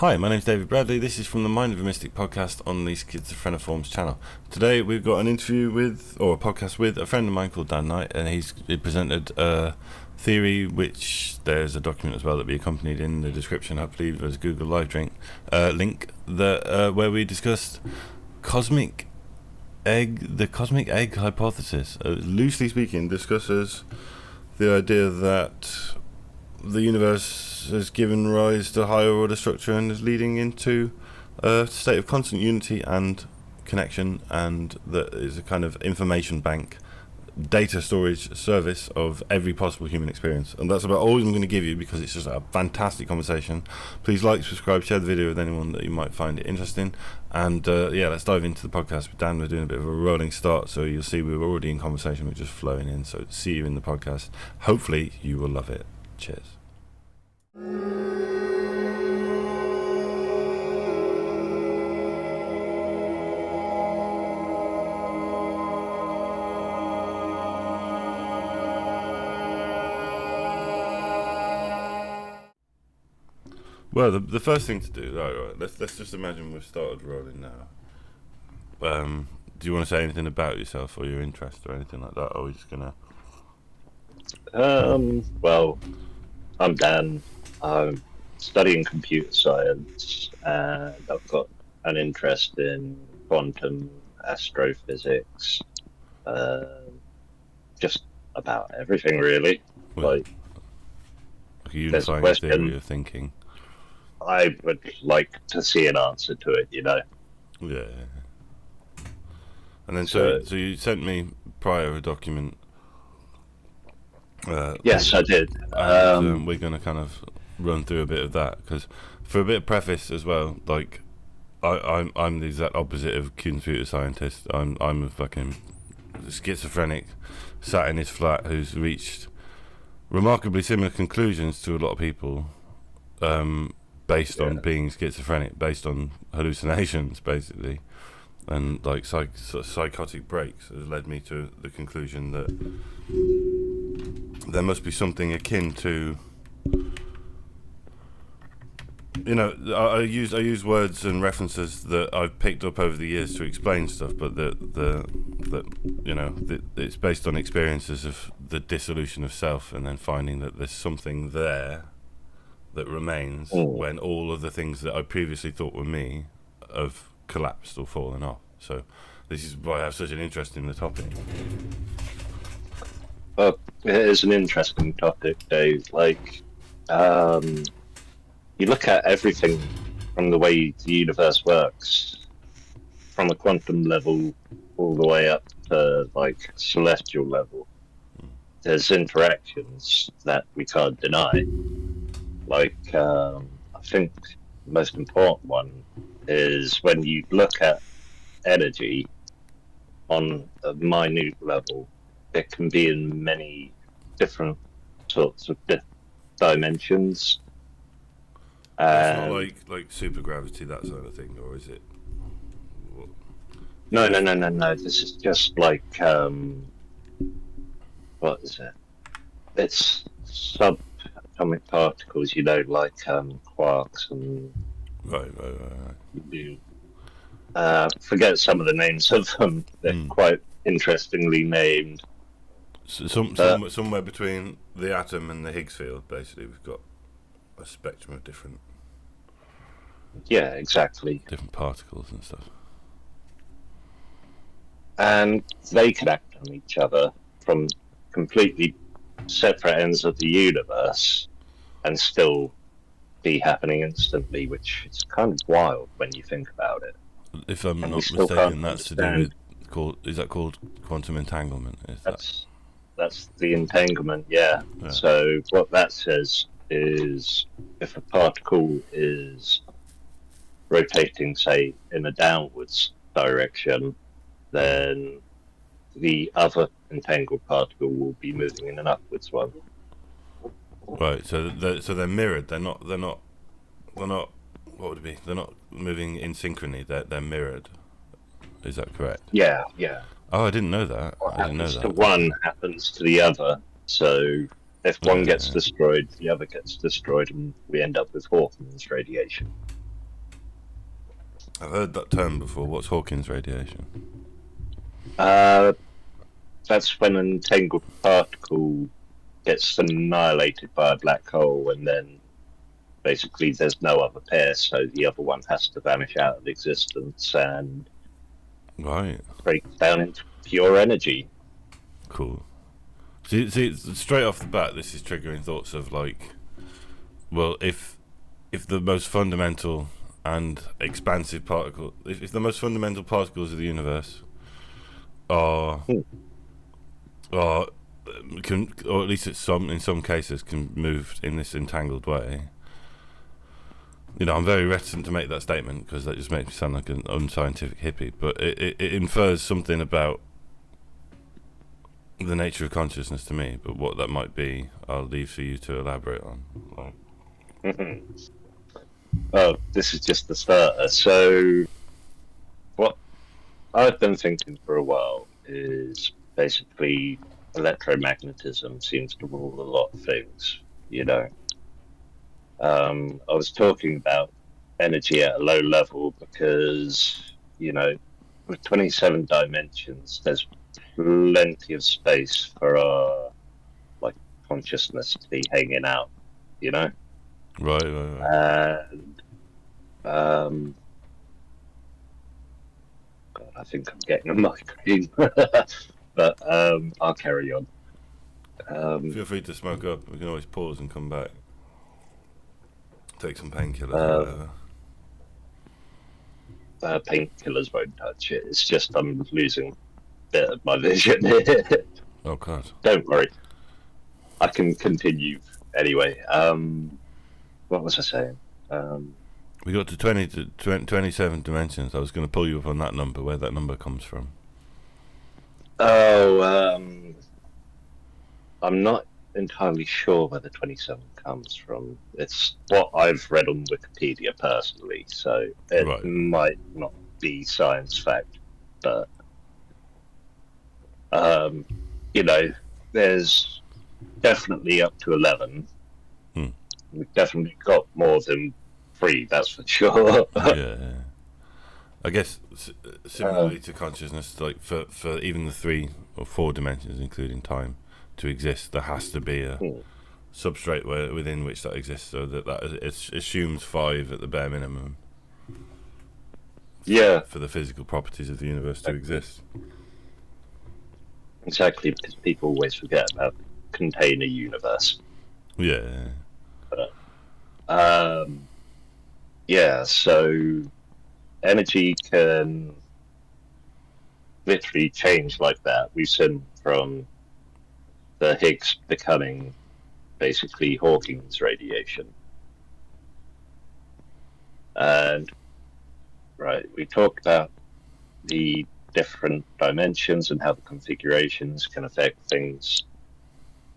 Hi, my name's David Bradley. This is from the Mind of a Mystic podcast on the Schizophreniforms channel. Today we've got an interview with, or a podcast with, a friend of mine called Dan Knight, and he presented a theory, which there's a document as well that we accompanied in the description, I believe, as Google Live link, that where we discussed the cosmic egg hypothesis. Loosely speaking, discusses the idea that the universe has given rise to higher order structure and is leading into a state of constant unity and connection, and that is a kind of information bank, data storage service of every possible human experience. And that's about all I'm going to give you, because it's just a fantastic conversation. Please like, subscribe, share the video with anyone that you might find it interesting, and let's dive into the podcast with Dan. We're doing a bit of a rolling start, so you'll see we were already in conversation, we're just flowing in. So see you in the podcast. Hopefully you will love it. Cheers. Well, the first thing to do, right, let's just imagine we've started rolling now. Do you want to say anything about yourself or your interest or anything like that, or are we just gonna? Well, I'm Dan. I'm studying computer science, and I've got an interest in quantum astrophysics, just about everything, really. Well, like a unifying theory of thinking. I would like to see an answer to it, you know. Yeah. And then so you sent me prior a document. Yes, I did. And, we're going to kind of run through a bit of that, because for a bit of preface as well, like I'm the exact opposite of computer scientist. I'm a fucking schizophrenic sat in his flat who's reached remarkably similar conclusions to a lot of people, based on being schizophrenic, based on hallucinations, basically, and like psychotic breaks has led me to the conclusion that there must be something akin to, you know, I use words and references that I've picked up over the years to explain stuff, but that it's based on experiences of the dissolution of self, and then finding that there's something there that remains when all of the things that I previously thought were me have collapsed or fallen off. So this is why I have such an interest in the topic. Well, it is an interesting topic, Dave. Like, you look at everything from the way the universe works, from a quantum level all the way up to, like, celestial level. There's interactions that we can't deny. Like, I think the most important one is when you look at energy on a minute level, it can be in many different sorts of dimensions. It's not like supergravity, that sort of thing, or is it? No. This is just like, what is it? It's subatomic particles, you know, like quarks and. Right. Forget some of the names of them. They're quite interestingly named. So somewhere between the atom and the Higgs field, basically, we've got a spectrum of different. Yeah, exactly. Different particles and stuff. And they can act on each other from completely separate ends of the universe and still be happening instantly, which is kind of wild when you think about it. If I'm not mistaken, that's to do with is that called quantum entanglement? That's the entanglement, yeah. So what that says is, if a particle is rotating, say, in a downwards direction, then the other entangled particle will be moving in an upwards one. Right. So they're mirrored. They're not. What would it be? They're not moving in synchrony. They're mirrored. Is that correct? Yeah. Oh, I didn't know that. What happens to one happens to the other. So if one gets destroyed, the other gets destroyed, and we end up with Hawkman's radiation. I've heard that term before. What's Hawking's radiation? That's when an entangled particle gets annihilated by a black hole, and then basically there's no other pair, so the other one has to vanish out of existence and Right. break down into pure energy. Cool. See, straight off the bat, this is triggering thoughts of like, well, if the most fundamental and expansive particle, if the most fundamental particles of the universe are can, or at least in some cases can move in this entangled way. You know, I'm very reticent to make that statement because that just makes me sound like an unscientific hippie. But it infers something about the nature of consciousness to me. But what that might be, I'll leave for you to elaborate on. Oh, this is just the starter. So, what I've been thinking for a while is basically electromagnetism seems to rule a lot of things, you know. I was talking about energy at a low level because, you know, with 27 dimensions, there's plenty of space for our like consciousness to be hanging out, you know. Right. And God, I think I'm getting a migraine, but I'll carry on. Feel free to smoke up. We can always pause and come back. Take some painkillers or whatever. Painkillers won't touch it. It's just I'm losing a bit of my vision. Oh God. Don't worry. I can continue anyway. What was I saying? We got to 27 dimensions. I was going to pull you up on that number, where that number comes from. I'm not entirely sure where the 27 comes from. It's what I've read on Wikipedia personally, so it might not be science fact, but you know, there's definitely up to 11. We've definitely got more than 3, that's for sure. Yeah. I guess similarly to consciousness, like for even the 3 or 4 dimensions, including time, to exist, there has to be a substrate within which that exists, so that it assumes 5 at the bare minimum. Yeah. For the physical properties of the universe to exist. Exactly, because people always forget about the container universe. Yeah. Yeah, so energy can literally change like that. We've seen from the Higgs becoming basically Hawking's radiation. And, right, we talked about the different dimensions and how the configurations can affect things.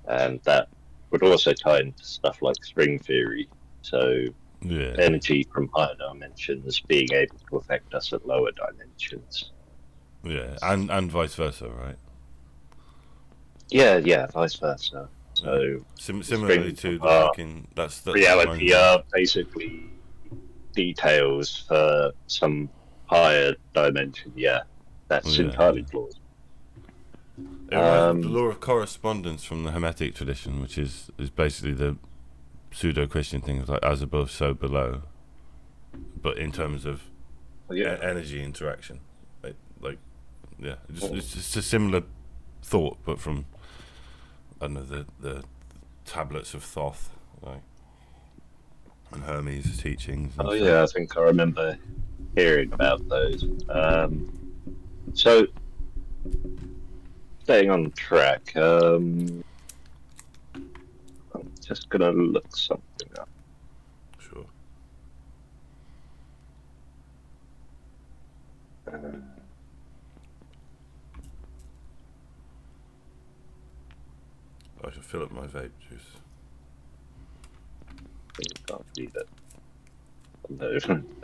And that would also tie into stuff like string theory. So energy from higher dimensions being able to affect us at lower dimensions. Yeah, and vice versa, right? Yeah, vice versa. So similarly to the Hawking, that's reality are basically details for some higher dimension. Yeah, that's entirely plausible. It reminds me of the law of correspondence from the Hermetic tradition, which is basically the pseudo-Christian things like as above, so below, but in terms of energy interaction. It's just a similar thought, but from I don't know the tablets of Thoth, and Hermes' teachings. And yeah, I think I remember hearing about those. So, staying on track, I'm just gonna look something up. Sure. I should fill up my vape juice. You can't read it. No.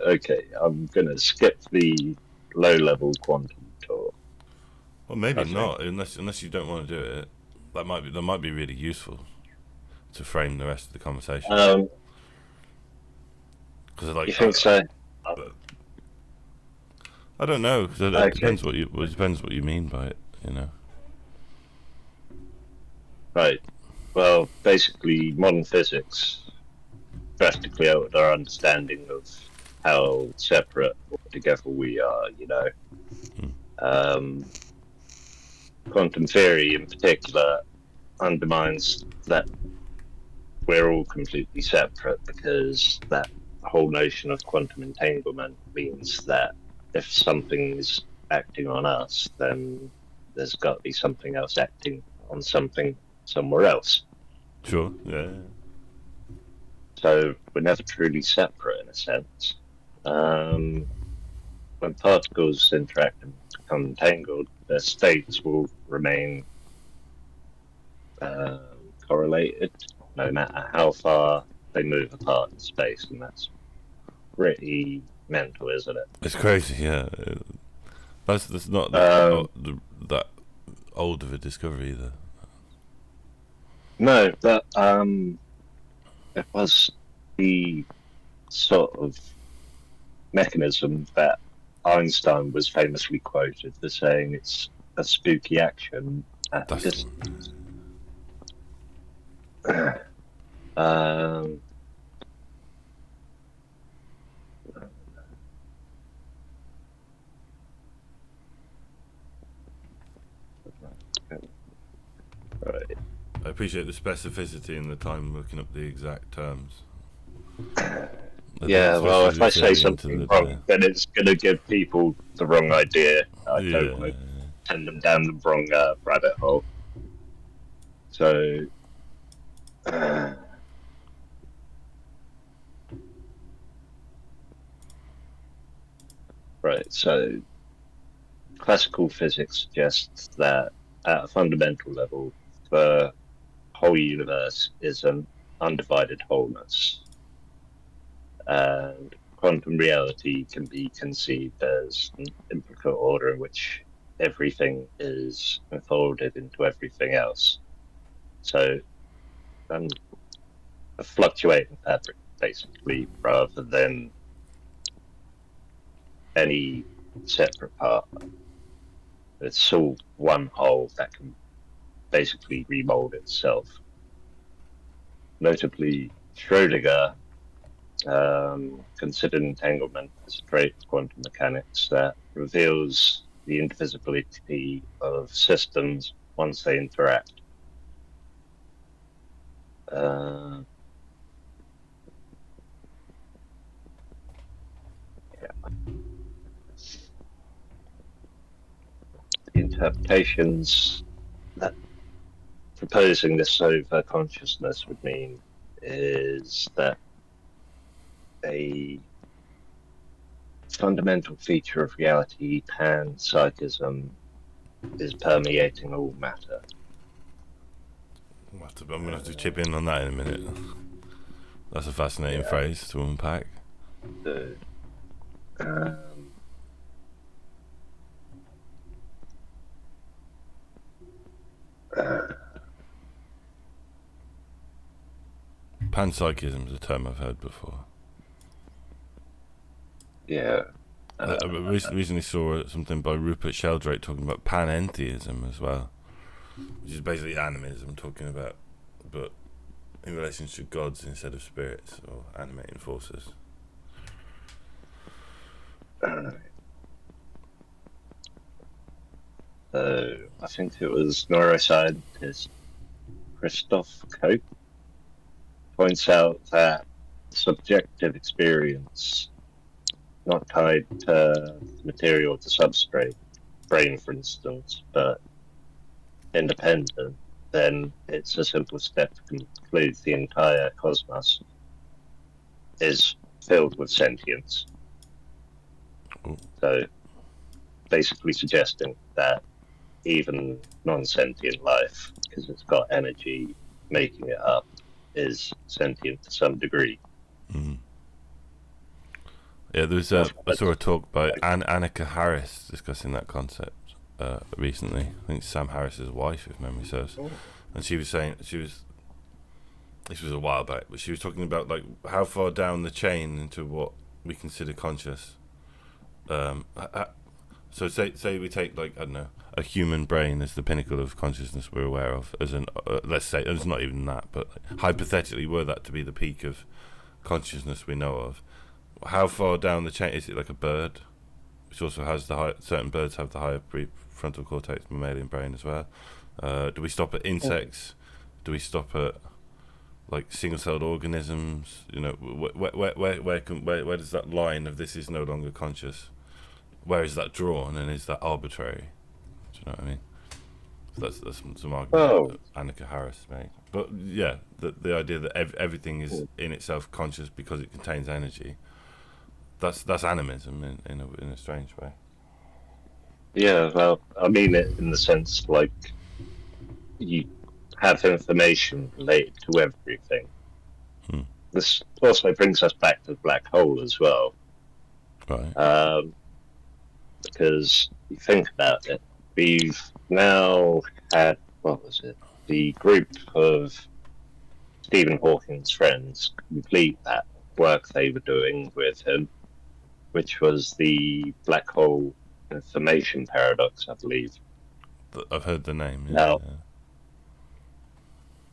Okay, I'm gonna skip the low-level quantum talk. Well, maybe not, unless you don't want to do it. That might be really useful to frame the rest of the conversation. You think so? I don't know. 'Cause it depends what you mean by it. You know. Right. Well, basically, modern physics drastically altered our understanding of how separate or together we are. Quantum theory, in particular, undermines that we're all completely separate, because that whole notion of quantum entanglement means that if something is acting on us, then there's got to be something else acting on something somewhere else. Sure. Yeah. So we're never truly separate in a sense. When particles interact and become entangled, their states will remain correlated no matter how far they move apart in space, and that's pretty mental, isn't it? It's crazy. Yeah. That's not that old of a discovery either. No, but it was the sort of mechanism that Einstein was famously quoted for saying it's a spooky action at a distance. Right. I appreciate the specificity and the time looking up the exact terms. Yeah, well, if I say something wrong, then it's going to give people the wrong idea. I don't want to send them down the wrong rabbit hole. So, right, so classical physics suggests that at a fundamental level, the whole universe is an undivided wholeness. And quantum reality can be conceived as an implicate order in which everything is enfolded into everything else. So, a fluctuating fabric, basically, rather than any separate part. It's all one whole that can basically remold itself. Notably, Schrödinger considered entanglement as a trait of quantum mechanics that reveals the indivisibility of systems once they interact. The interpretations that proposing this over consciousness would mean is that a fundamental feature of reality, panpsychism, is permeating all matter. I'm going to have to chip in on that in a minute. That's a fascinating phrase to unpack. Panpsychism is a term I've heard before. Yeah. I recently saw something by Rupert Sheldrake talking about panentheism as well, which is basically animism, talking about, but in relation to gods instead of spirits or animating forces. I think it was neuroscientist Christoph Koch points out that subjective experience, not tied to material to substrate, brain for instance, but independent, then it's a simple step to conclude the entire cosmos is filled with sentience. So basically suggesting that even non-sentient life, because it's got energy making it up, is sentient to some degree. Mm. Yeah, there's I saw a talk by Annika Harris discussing that concept recently. I think Sam Harris's wife, if memory serves. And she was saying, this was a while back, but she was talking about like how far down the chain into what we consider conscious, So say we take, like, I don't know, a human brain as the pinnacle of consciousness we're aware of, as an let's say it's not even that, but hypothetically, were that to be the peak of consciousness we know of, how far down the chain is it? Like a bird, which also has certain birds have the higher prefrontal cortex, mammalian brain as well. Do we stop at insects? Do we stop at like single-celled organisms? You know, where does that line of this is no longer conscious? Where is that drawn, and is that arbitrary? Do you know what I mean? So that's some argument that Annika Harris made. But yeah, the idea that everything is in itself conscious because it contains energy. That's animism in a strange way. Yeah, well, I mean it in the sense like you have information related to everything. This also brings us back to the black hole as well. Right. Because you think about it, we've now had, what was it, the group of Stephen Hawking's friends complete that work they were doing with him, which was the black hole information paradox, I believe. I've heard the name. Yeah, now,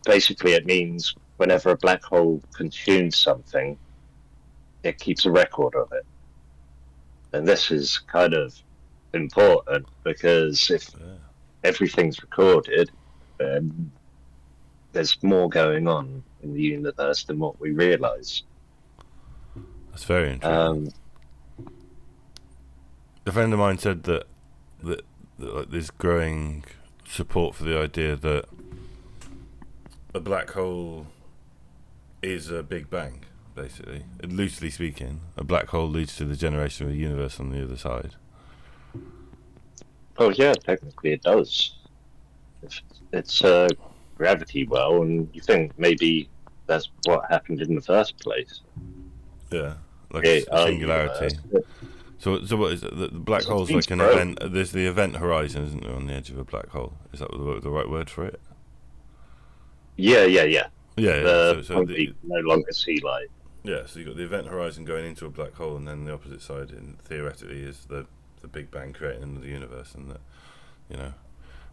basically it means whenever a black hole consumes something, it keeps a record of it. And this is kind of important because if everything's recorded, then there's more going on in the universe than what we realize. That's very interesting. A friend of mine said that like, there's growing support for the idea that a black hole is a Big Bang, basically. Loosely speaking, a black hole leads to the generation of a universe on the other side. Oh yeah, technically it does. It's a gravity well, and you think maybe that's what happened in the first place. Yeah, like a singularity. So what is it? The black hole's like an event. There's the event horizon, isn't there, on the edge of a black hole? Is that the right word for it? Yeah. So no longer see light. Yeah, so you've got the event horizon going into a black hole, and then the opposite side, and theoretically, is the Big Bang creating the universe, and that, you know,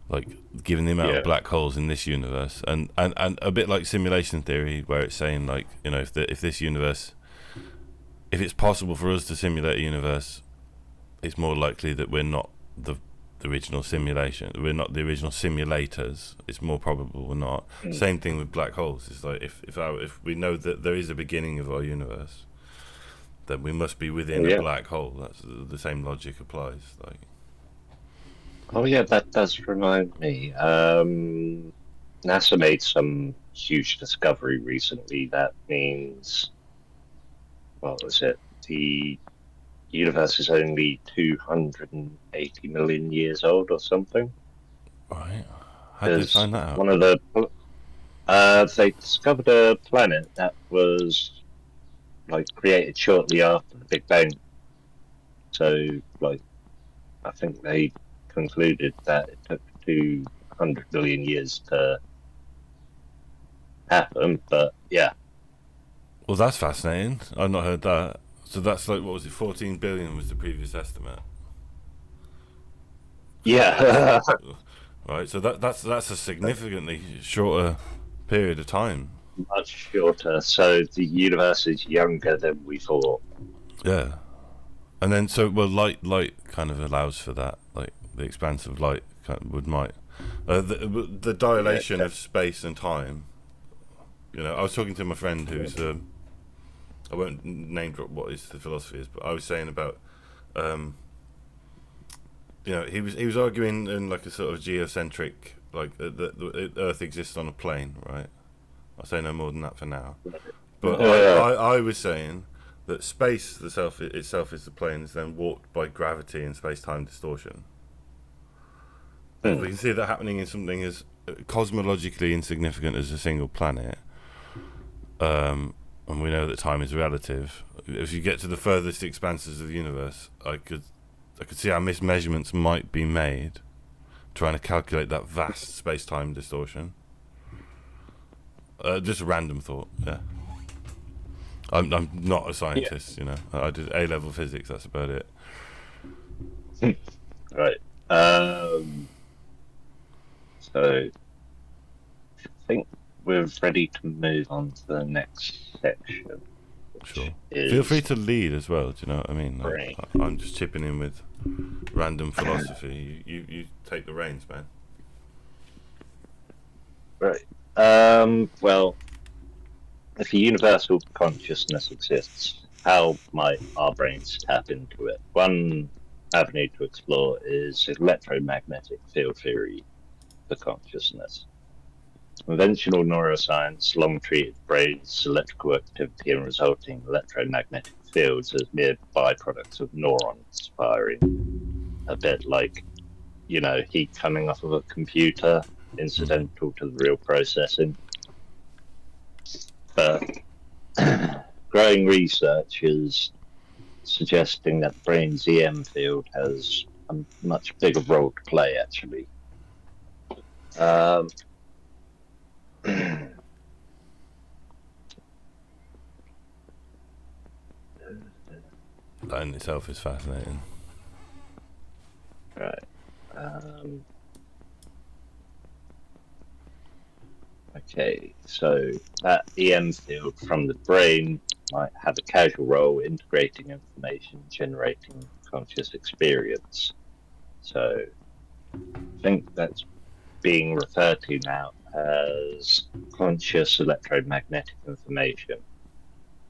like given the amount of black holes in this universe, and a bit like simulation theory, where it's saying, like, you know, if this universe, if it's possible for us to simulate a universe, it's more likely that we're not the original simulation. We're not the original simulators. It's more probable we're not. Same thing with black holes. It's like if we know that there is a beginning of our universe, then we must be within a black hole. That's the same logic applies. Like, oh yeah, that does remind me. NASA made some huge discovery recently that means, what was it? The universe is only 280 million years old or something. Right. How did they find that out? One of the they discovered a planet that was like created shortly after the Big Bang. So, like, I think they concluded that it took 200 million years to happen. But yeah. Well, that's fascinating. I've not heard that. So that's like, what was it? 14 billion was the previous estimate. Yeah. Right. So that's a significantly shorter period of time. Much shorter. So the universe is younger than we thought. Yeah. And then light kind of allows for that, like the expanse of light might the dilation of space and time. You know, I was talking to my friend who's I won't name drop what his philosophy is, but I was saying about you know, he was arguing in like a sort of geocentric, like the Earth exists on a plane, right? I'll say no more than that for now. But I was saying that space itself is the plane, is then warped by gravity and space-time distortion. We can see that happening in something as cosmologically insignificant as a single planet, and we know that time is relative. If you get to the furthest expanses of the universe, I could see how mismeasurements might be made trying to calculate that vast space-time distortion. Just a random thought, yeah. I'm not a scientist, you know. I did A-level physics. That's about it. Right. So I think we're ready to move on to the next section, which Sure. Feel free is to lead as well. Do you know what I mean? brain. I'm just chipping in with random philosophy. You take the reins, man. Right. Well, if a universal consciousness exists, how might our brains tap into it? One avenue to explore is electromagnetic field theory for consciousness. Conventional neuroscience long treated brains' electrical activity and resulting electromagnetic fields as mere byproducts of neurons firing, a bit like, heat coming off of a computer, incidental to the real processing. But growing research is suggesting that the brain's EM field has a much bigger role to play, actually. Um, That in itself is fascinating. right. Um, okay, so that EM field from the brain might have a causal role integrating information, generating conscious experience. So I think that's being referred to now as conscious electromagnetic information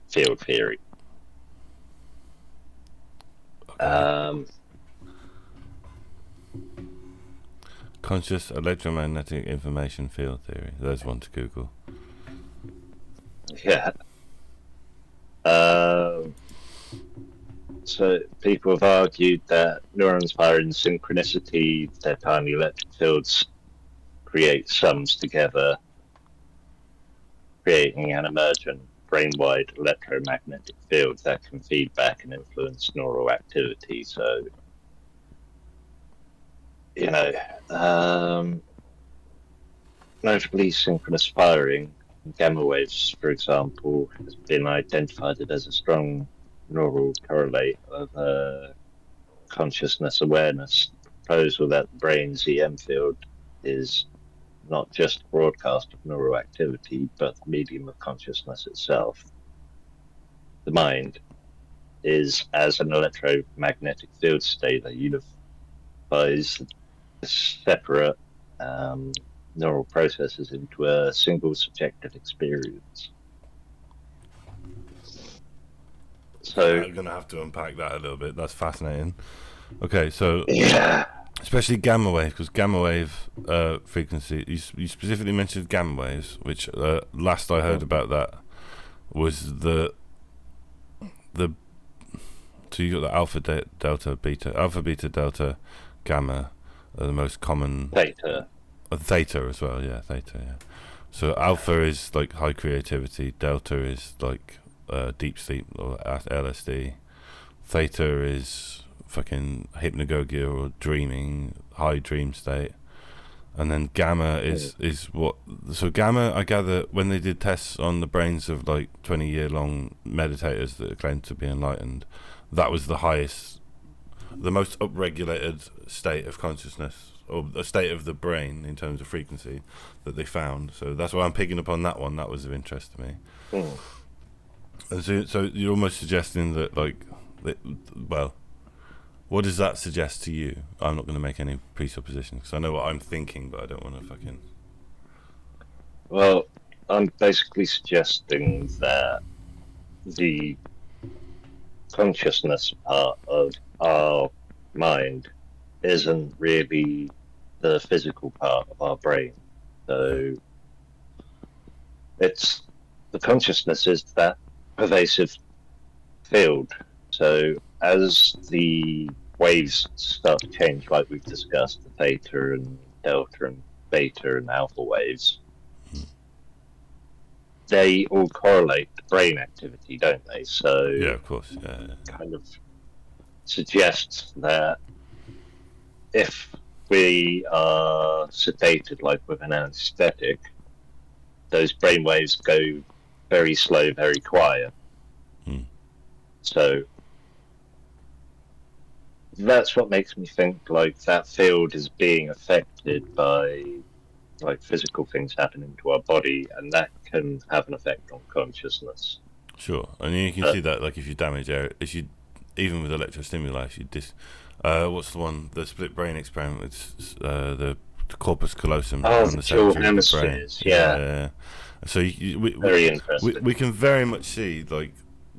field theory. Okay. Conscious electromagnetic information field theory. There's one to Google. Yeah. So people have argued that neurons fire in synchronicity, their tiny electric fields create sums together, creating an emergent brain-wide electromagnetic field that can feed back and influence neural activity. So, notably synchronous firing, gamma waves, for example, has been identified as a strong neural correlate of consciousness awareness. Proposal that the brain's EM field is not just a broadcast of neural activity, but the medium of consciousness itself. The mind is as an electromagnetic field state that unifies separate neural processes into a single subjective experience. So I'm gonna have to unpack that a little bit. That's fascinating. Okay, so yeah, especially gamma waves, because gamma wave frequency. You specifically mentioned gamma waves, which last I heard about that was the so you got the delta, beta, delta, gamma are the most common. theta. Theta as well, yeah, theta, yeah. So alpha is like high creativity, delta is like deep sleep or LSD, theta is fucking hypnagogia or dreaming, high dream state, and then gamma is what. So gamma, I gather, when they did tests on the brains of like 20-year-long meditators that claimed to be enlightened, that was the highest, the most upregulated state of consciousness, or a state of the brain in terms of frequency that they found. So that's why I'm picking up on that one. That was of interest to me. And so you're almost suggesting that, like, well, what does that suggest to you? I'm not going to make any presuppositions because I know what I'm thinking, but I don't want to fucking. Well, I'm basically suggesting that the consciousness part of our mind isn't really the physical part of our brain. So it's the consciousness is that pervasive field. So as the waves start to change, like we've discussed, the theta and delta and beta and alpha waves, they all correlate to brain activity, don't they? So Yeah, of course. Yeah. kind of suggests that if we are sedated, like with an anesthetic, those brain waves go very slow, very quiet. So that's what makes me think like that field is being affected by like physical things happening to our body, and that can have an effect on consciousness. Sure, and you can see that like if you damage air, if you even with electrostimuli, if you what's the one, the split brain experiment with the corpus callosum Oh, on the the two secretary of the brain. hemispheres, yeah. Yeah. So Very interesting. we can very much see, like,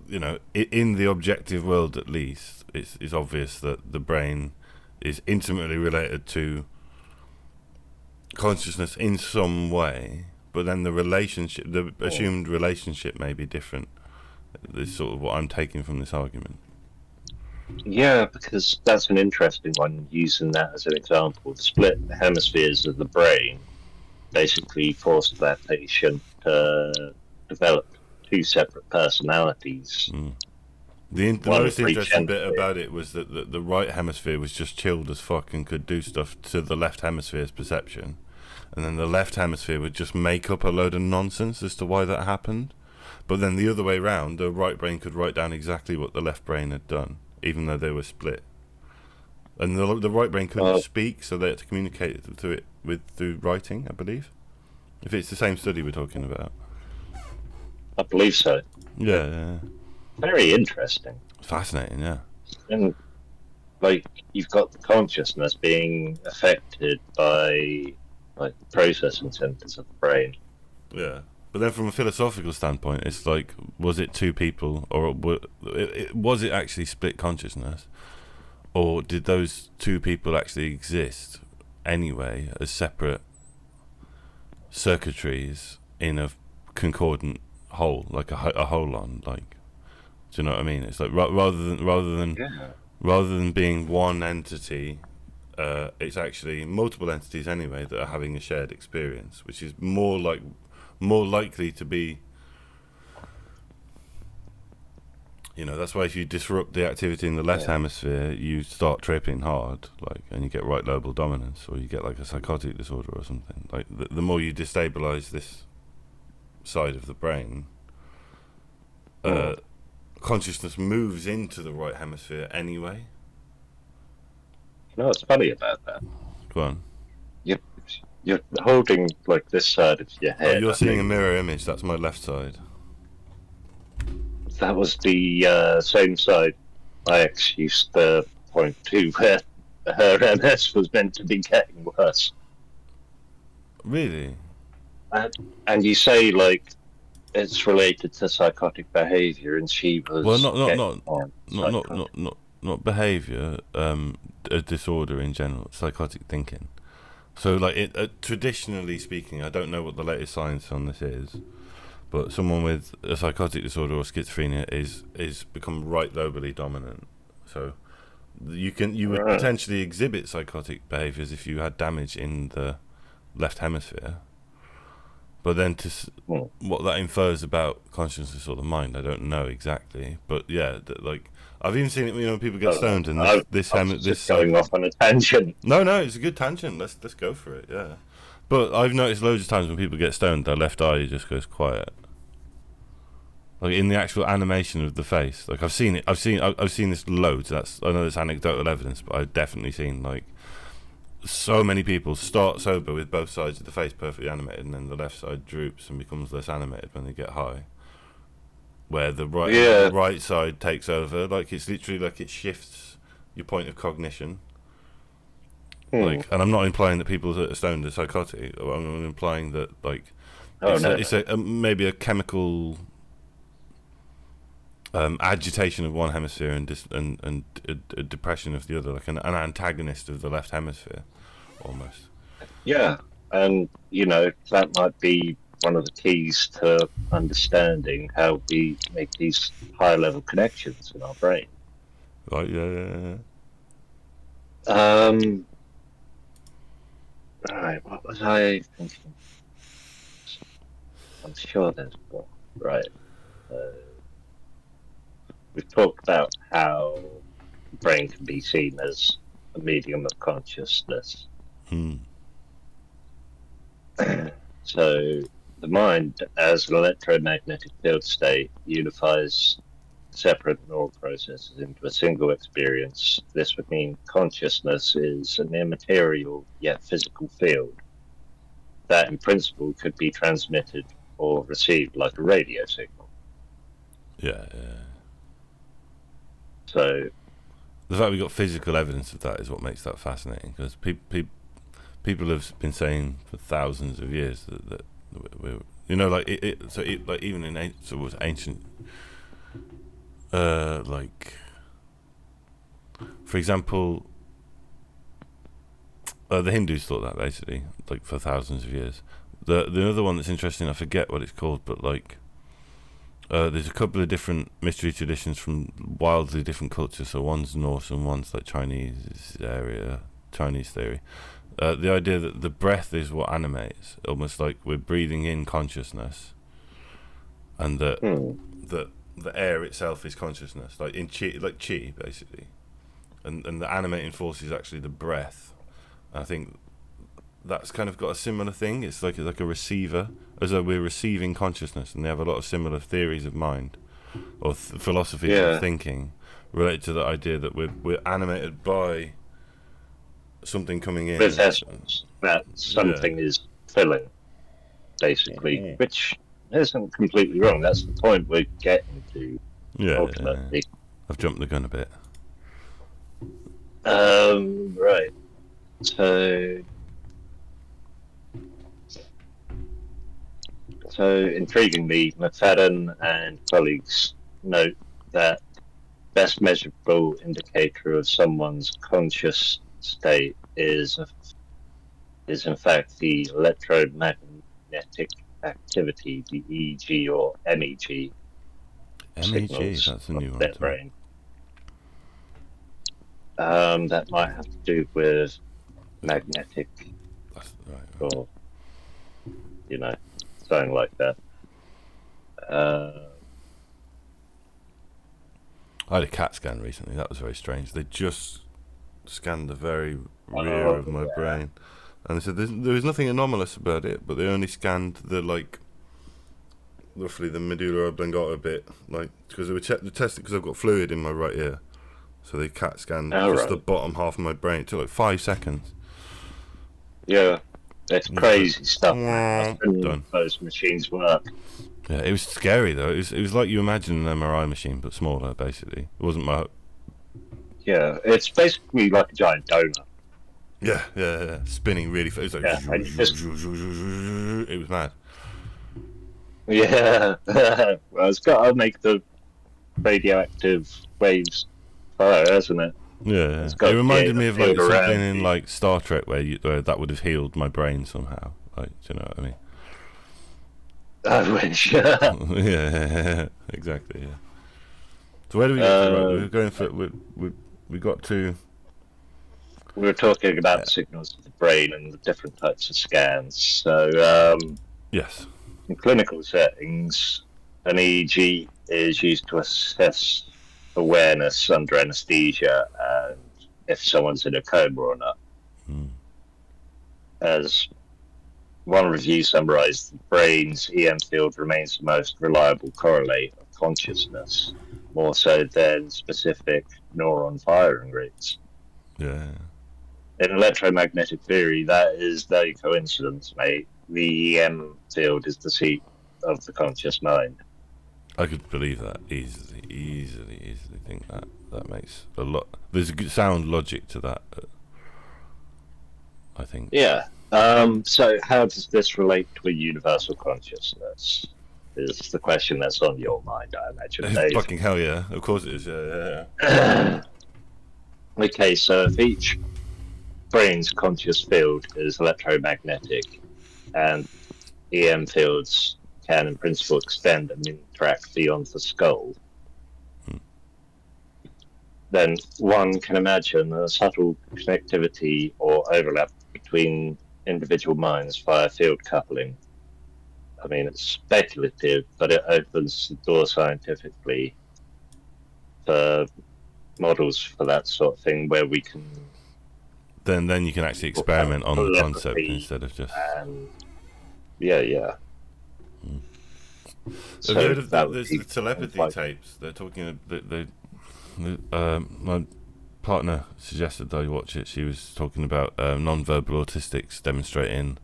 you know, in the objective world at least, it's obvious that the brain is intimately related to consciousness in some way, but then the relationship, the assumed relationship, may be different. Is sort of what I'm taking from this argument. Yeah, because that's an interesting one, using that as an example. The split hemispheres of the brain basically forced that patient to develop two separate personalities, The one most for each interesting bit hemisphere. about it was that the right hemisphere was just chilled as fuck and could do stuff to the left hemisphere's perception, and then the left hemisphere would just make up a load of nonsense as to why that happened. But then the other way round, the right brain could write down exactly what the left brain had done, even though they were split. And the right brain couldn't Uh, speak, so they had to communicate through writing, I believe. If it's the same study we're talking about. I believe so. Yeah, yeah. Very interesting. Fascinating, yeah. And like you've got the consciousness being affected by like processing centers of the brain. Yeah. But then from a philosophical standpoint, it's like, was it two people, or was it actually split consciousness? Or did those two people actually exist anyway as separate circuitries in a concordant whole, like a holon, like, do you know what I mean? It's like Yeah. rather than being one entity, it's actually multiple entities anyway that are having a shared experience, which is more likely to be. You know, that's why if you disrupt the activity in the left Yeah. hemisphere, you start tripping hard, like, and you get right lobal dominance, or you get like a psychotic disorder or something. Like, the more you destabilize this side of the brain, consciousness moves into the right hemisphere anyway. You know what's funny about that? Go on. You're, you're holding like this side of your Oh, head, you're I seeing a think. mirror image. That's my left side. That was the same side I actually used to point to where her MS was meant to be getting worse. Really? And you say like it's related to psychotic behavior, and she Well, was getting on psychotic. not behavior. A disorder in general, psychotic thinking. So, like, traditionally speaking, I don't know what the latest science on this is, but someone with a psychotic disorder or schizophrenia is become right lobally dominant. So you would Right. potentially exhibit psychotic behaviors if you had damage in the left hemisphere. But then Hmm. what that infers about consciousness or the mind, I don't know exactly. But yeah, like, I've even seen it. You know, people get stoned, and I was this just side. going off on a tangent. No, it's a good tangent. Let's go for it. Yeah. But I've noticed loads of times when people get stoned, their left eye just goes quiet. Like in the actual animation of the face, like I've seen it. I've seen this loads. I know it's anecdotal evidence, but I've definitely seen like so many people start sober with both sides of the face perfectly animated, and then the left side droops and becomes less animated when they get high. Where the Yeah. right side takes over, like it's literally like it shifts your point of cognition. Hmm. Like, and I'm not implying that people that are stoned are psychotic. I'm implying that like Oh no, it's no. maybe a chemical agitation of one hemisphere and a depression of the other, like an antagonist of the left hemisphere, almost. Yeah, and you know that might be one of the keys to understanding how we make these high level connections in our brain. Right? Yeah, yeah, yeah. Um. Right. What was I thinking? I'm sure there's more. Right. Uh, we've talked about how the brain can be seen as a medium of consciousness. Hmm. So the mind, as an electromagnetic field state, unifies separate neural processes into a single experience, this would mean consciousness is an immaterial yet physical field that in principle could be transmitted or received like a radio signal. Yeah. So the fact we got physical evidence of that is what makes that fascinating, because people have been saying for thousands of years that we're, like like even in ancient, like for example, the Hindus thought that basically, like for thousands of years. The other one that's interesting, I forget what it's called, but like there's a couple of different mystery traditions from wildly different cultures. So one's Norse and one's like Chinese theory. The idea that the breath is what animates, almost like we're breathing in consciousness, and that the air itself is consciousness, like in chi, basically, and the animating force is actually the breath. And I think that's kind of got a similar thing. It's like a receiver, as though we're receiving consciousness, and they have a lot of similar theories of mind or philosophies of thinking related to the idea that we're animated by something coming in with essence, that something is filling, basically, which isn't completely wrong. That's the point we're getting to. Ultimately. I've jumped the gun a bit. Right. So intriguingly, McFadden and colleagues note that best measurable indicator of someone's conscious state is in fact the electromagnetic activity, the EEG or MEG. MEG, that's a new one. Their brain. That might have to do with magnetic, right. or something like that. I had a CAT scan recently. That was very strange. They just scanned the very rear of my brain, and they said there was nothing anomalous about it, but they only scanned the roughly the medulla oblongata bit, like because they were testing because I've got fluid in my right ear, so they CAT scanned the bottom half of my brain. It took like 5 seconds. Yeah, that's crazy stuff. Done. Those machines work. Yeah, it was scary though. It was like you imagine an MRI machine but smaller. Basically, it wasn't my. Yeah, it's basically like a giant donut. Yeah. Spinning really fast. It was like it was mad. Yeah, well, it's got to make the radioactive waves fire, hasn't it? Yeah, it reminded me of like something in like Star Trek where that would have healed my brain somehow. Like, do you know what I mean? I wish. Yeah, exactly. Yeah. So where do we get to? Right, we were going for we got to. We were talking about the signals of the brain and the different types of scans. So yes, in clinical settings, an EEG is used to assess awareness under anesthesia and if someone's in a coma or not. As one review summarized, the brain's EM field remains the most reliable correlate of consciousness, more so than specific neuron firing rates. Yeah. In electromagnetic theory, that is no coincidence, mate. The EM field is the seat of the conscious mind. I could believe that easily think that makes a lot. There's a good sound logic to that, I think. Yeah. So how does this relate to a universal consciousness? Is the question that's on your mind, I imagine. Fucking hell yeah, of course it is. Yeah. Okay, so if each brain's conscious field is electromagnetic, and EM fields can in principle extend and interact beyond the skull, then one can imagine a subtle connectivity or overlap between individual minds via field coupling. I mean, it's speculative, but it opens the door scientifically for models for that sort of thing where we can... Then you can actually experiment on the concept instead of just... Yeah. Have you So heard of that would there's be the telepathy like, tapes? They're talking. My partner suggested that I watch it. She was talking about non-verbal autistics demonstrating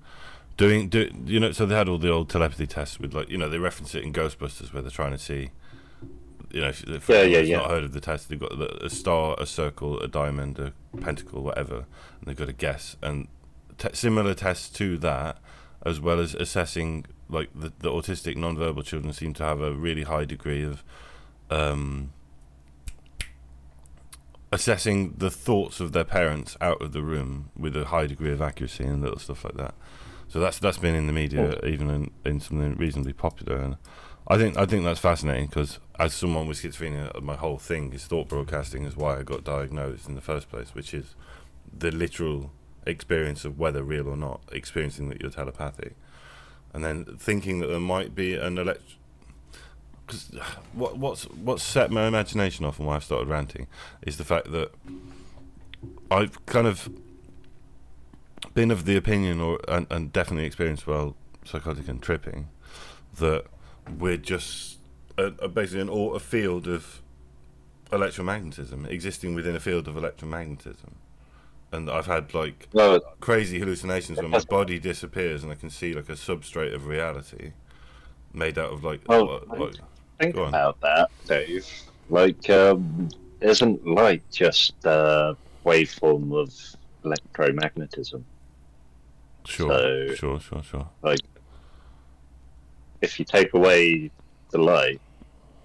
so they had all the old telepathy tests with, like, they reference it in Ghostbusters where they're trying to see, for yeah, anyone yeah, that's yeah. not heard of the test, they've got a star, a circle, a diamond, a pentacle, whatever, and they've got to guess. And similar tests to that, as well as assessing, like, the autistic non-verbal children seem to have a really high degree of assessing the thoughts of their parents out of the room with a high degree of accuracy and little stuff like that. So that's been in the media, even in something reasonably popular, and I think that's fascinating because, as someone with schizophrenia, my whole thing is thought broadcasting is why I got diagnosed in the first place, which is the literal experience of, whether real or not, experiencing that you're telepathic, and then thinking that there might be an Because what's set my imagination off and why I've started ranting is the fact that I've kind of been of the opinion, and definitely experienced while psychotic and tripping, that we're just basically a field of electromagnetism, existing within a field of electromagnetism. And I've had, like, well, crazy hallucinations where my body disappears and I can see, like, a substrate of reality made out of, like, well, think go on. about that, Dave. Like, isn't light just a waveform of electromagnetism? Sure. So, Sure. like, if you take away the light,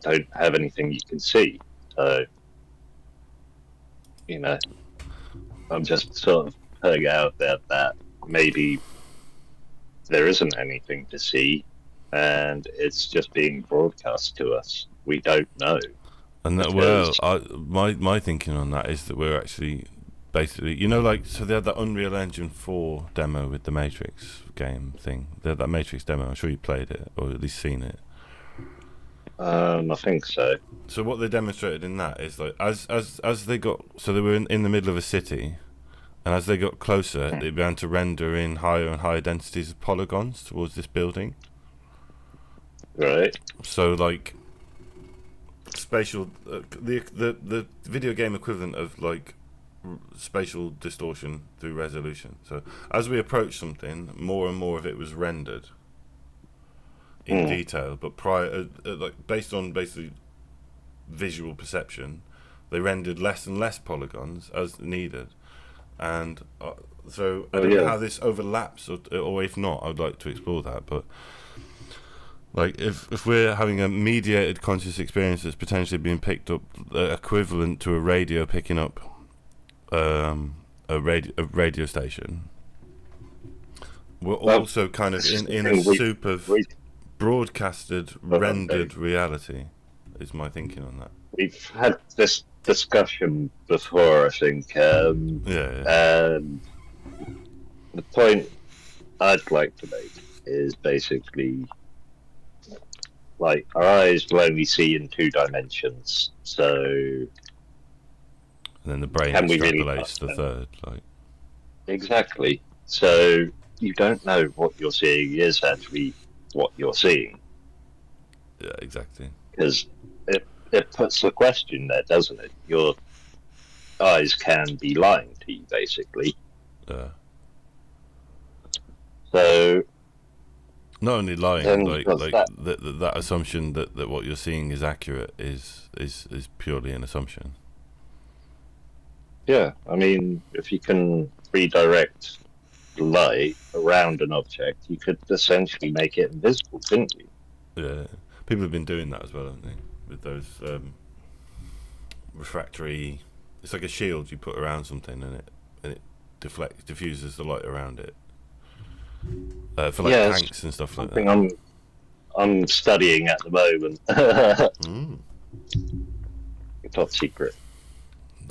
don't have anything you can see. So, you know, I'm just sort of putting out there that maybe there isn't anything to see, and it's just being broadcast to us. We don't know And that, well, because my thinking on that is that we're actually basically, like, so they had that Unreal Engine 4 demo with the Matrix game thing. They had that Matrix demo. I'm sure you played it or at least seen it. I think so. So what they demonstrated in that is, like, as they got, so they were in the middle of a city, and as they got closer, they began to render in higher and higher densities of polygons towards this building. Right. So, like, spatial, the video game equivalent of, like, spatial distortion through resolution. So as we approached something, more and more of it was rendered in detail, but like, based on basically visual perception, they rendered less and less polygons as needed. And so I don't know how this overlaps, or if not, I'd like to explore that. But, like, if we're having a mediated conscious experience that's potentially being picked up, equivalent to a radio picking up a radio station, we're also kind of in a soup of broadcasted, rendered reality, is my thinking on that. We've had this discussion before, I think. And the point I'd like to make is basically, like, our eyes will only see in 2 dimensions, so. And then the brain can we really extrapolates the third, like. Exactly. So you don't know what you're seeing is actually what you're seeing. Yeah, exactly. Because it puts the question there, doesn't it? Your eyes can be lying to you, basically. Yeah. So not only lying, that assumption that what you're seeing is accurate is purely an assumption. Yeah, I mean, if you can redirect light around an object, you could essentially make it invisible, couldn't you? Yeah, people have been doing that as well, haven't they? With those refractory, it's like a shield you put around something, and it diffuses the light around it. For, like, tanks and stuff like that. I'm studying at the moment. Top secret.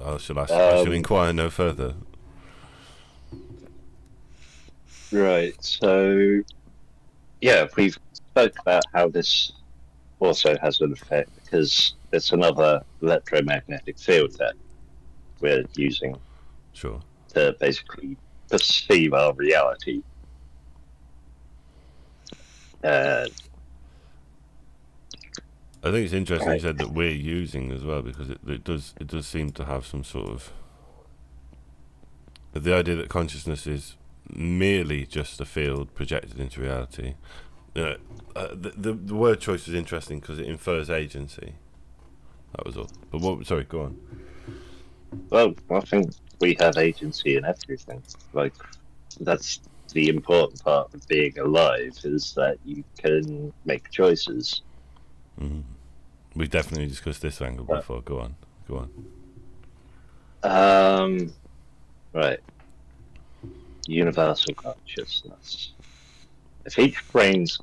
I shall inquire no further. Right, so yeah, we've spoke about how this also has an effect because it's another electromagnetic field that we're using to basically perceive our reality. I think it's interesting you said that we're using as well, because it does seem to have some sort of the idea that consciousness is merely just a field projected into reality. The word choice was interesting because it infers agency. That was all. But what? Sorry, go on. Well, I think we have agency in everything. Like, that's the important part of being alive, is that you can make choices. Mm-hmm. We've definitely discussed this angle before. Go on. Right. Universal consciousness. If each brain's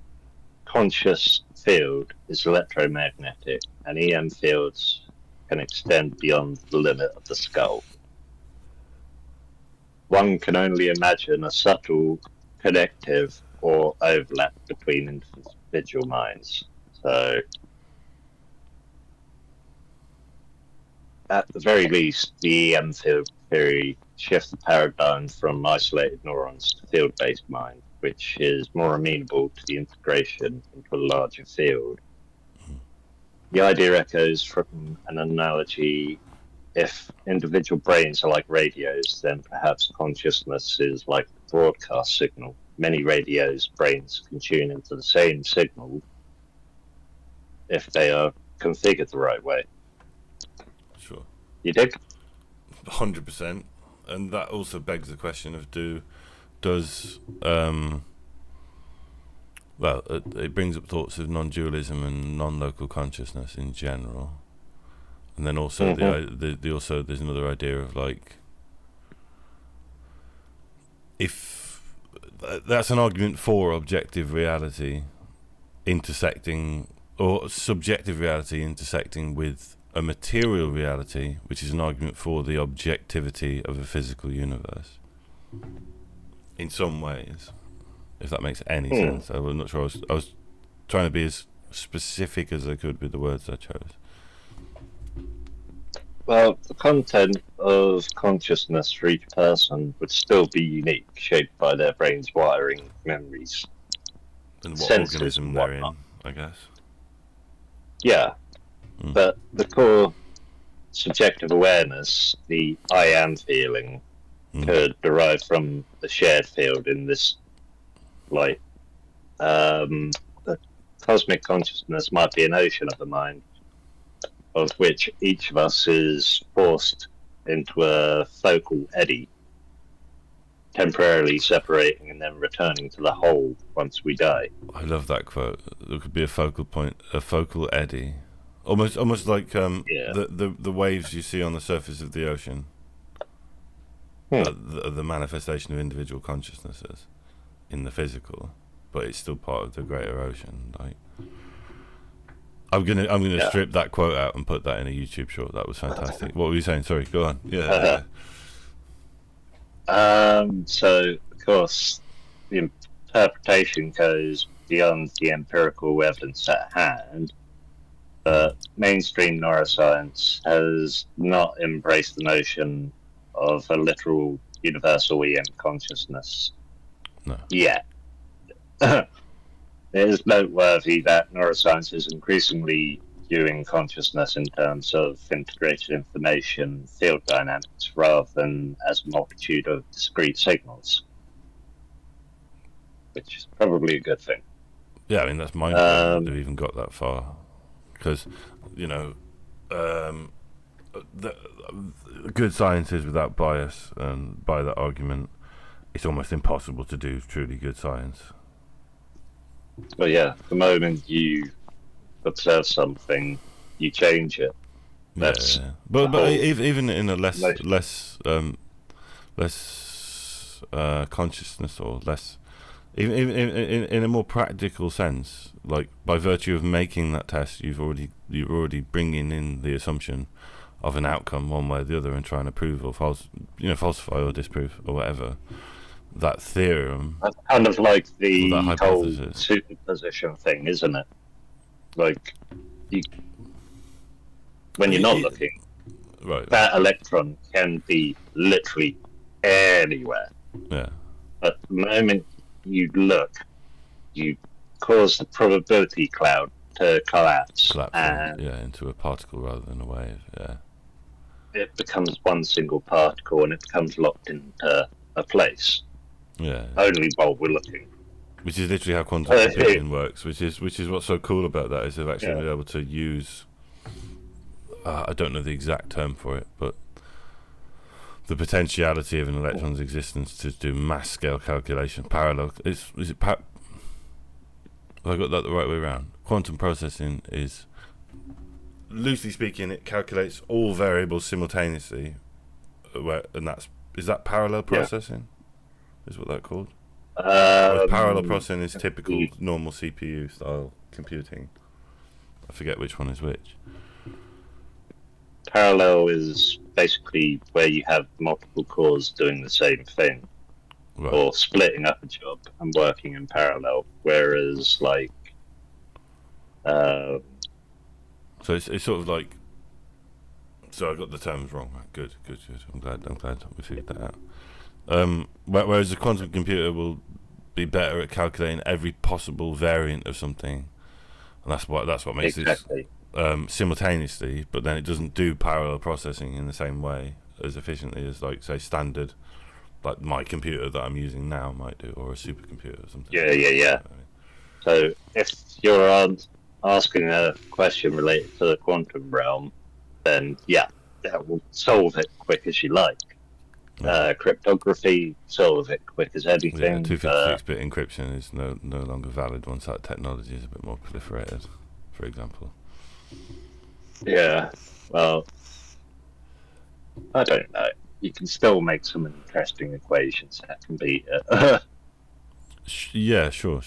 conscious field is electromagnetic, and EM fields can extend beyond the limit of the skull, one can only imagine a subtle connective or overlap between individual minds. So, at the very least, the EM field theory shifts the paradigm from isolated neurons to field-based mind, which is more amenable to the integration into a larger field. The idea echoes from an analogy: if individual brains are like radios, then perhaps consciousness is like a broadcast signal. Many radios brains can tune into the same signal if they are configured the right way. Sure. You dig? 100%. And that also begs the question of it brings up thoughts of non-dualism and non-local consciousness in general. And then also there's another idea of like, if that's an argument for objective reality intersecting, or subjective reality intersecting with a material reality, which is an argument for the objectivity of a physical universe in some ways, if that makes any sense. I'm not sure. I was trying to be as specific as I could with the words I chose. Well, the content of consciousness for each person would still be unique, shaped by their brain's wiring, memories, and what senses, organism they're in, I guess. Yeah, but the core subjective awareness, the I am feeling, could derive from the shared field in this light. The cosmic consciousness might be an ocean of the mind, of which each of us is forced into a focal eddy, temporarily separating and then returning to the whole once we die. I love that quote. There could be a focal point, a focal eddy, almost like the waves you see on the surface of the ocean. The manifestation of individual consciousnesses in the physical, but it's still part of the greater ocean. Like, I'm gonna strip that quote out and put that in a YouTube short. That was fantastic. What were you saying? Sorry, go on. Yeah. So of course the interpretation goes beyond the empirical evidence at hand, but mainstream neuroscience has not embraced the notion of a literal universal EM consciousness yet. It is noteworthy that neuroscience is increasingly viewing consciousness in terms of integrated information, field dynamics, rather than as a multitude of discrete signals, which is probably a good thing. Yeah, I mean, that's mind-blowing that they've even got that far, because, the good science is without bias, and by that argument, it's almost impossible to do truly good science. Well, yeah, the moment you observe something, you change it. That's But even in a less consciousness, or less, even in a more practical sense, like by virtue of making that test, you're already bringing in the assumption of an outcome one way or the other, and trying to prove or falsify or disprove or whatever that theorem. That's kind of like the whole superposition thing, isn't it? Like, when you're not looking, right, that electron can be literally anywhere. Yeah. But the moment you look, you cause the probability cloud to collapse, collapsing, and into a particle rather than a wave. Yeah. it becomes one single particle, and it becomes locked into a place. Yeah. Only while we're looking. Which is literally how quantum computing works. Which is what's so cool about that, is they've actually been able to use. I don't know the exact term for it, but the potentiality of an electron's existence to do mass scale calculation, parallel. Have I got that the right way around? Quantum processing is, loosely speaking, it calculates all variables simultaneously. Is that parallel processing? Is what that's called? Parallel processing is typical normal CPU style computing. I forget which one is which. Parallel is basically where you have multiple cores doing the same thing, Right. or splitting up a job and working in parallel. Whereas, like, so it's sort of like. So I got the terms wrong. Good. I'm glad we figured that out. Whereas a quantum computer will be better at calculating every possible variant of something, and that's what makes it simultaneously. But then it doesn't do parallel processing in the same way as efficiently as, like, say, standard, like my computer that I'm using now might do, or a supercomputer or something. Yeah. So if you're asking a question related to the quantum realm, then that will solve it quick as you like. Cryptography, solve it quick as anything. 256-bit encryption is no longer valid once that technology is a bit more proliferated, for example. Yeah, well, I don't know. You can still make some interesting equations that can be. Yeah, sure.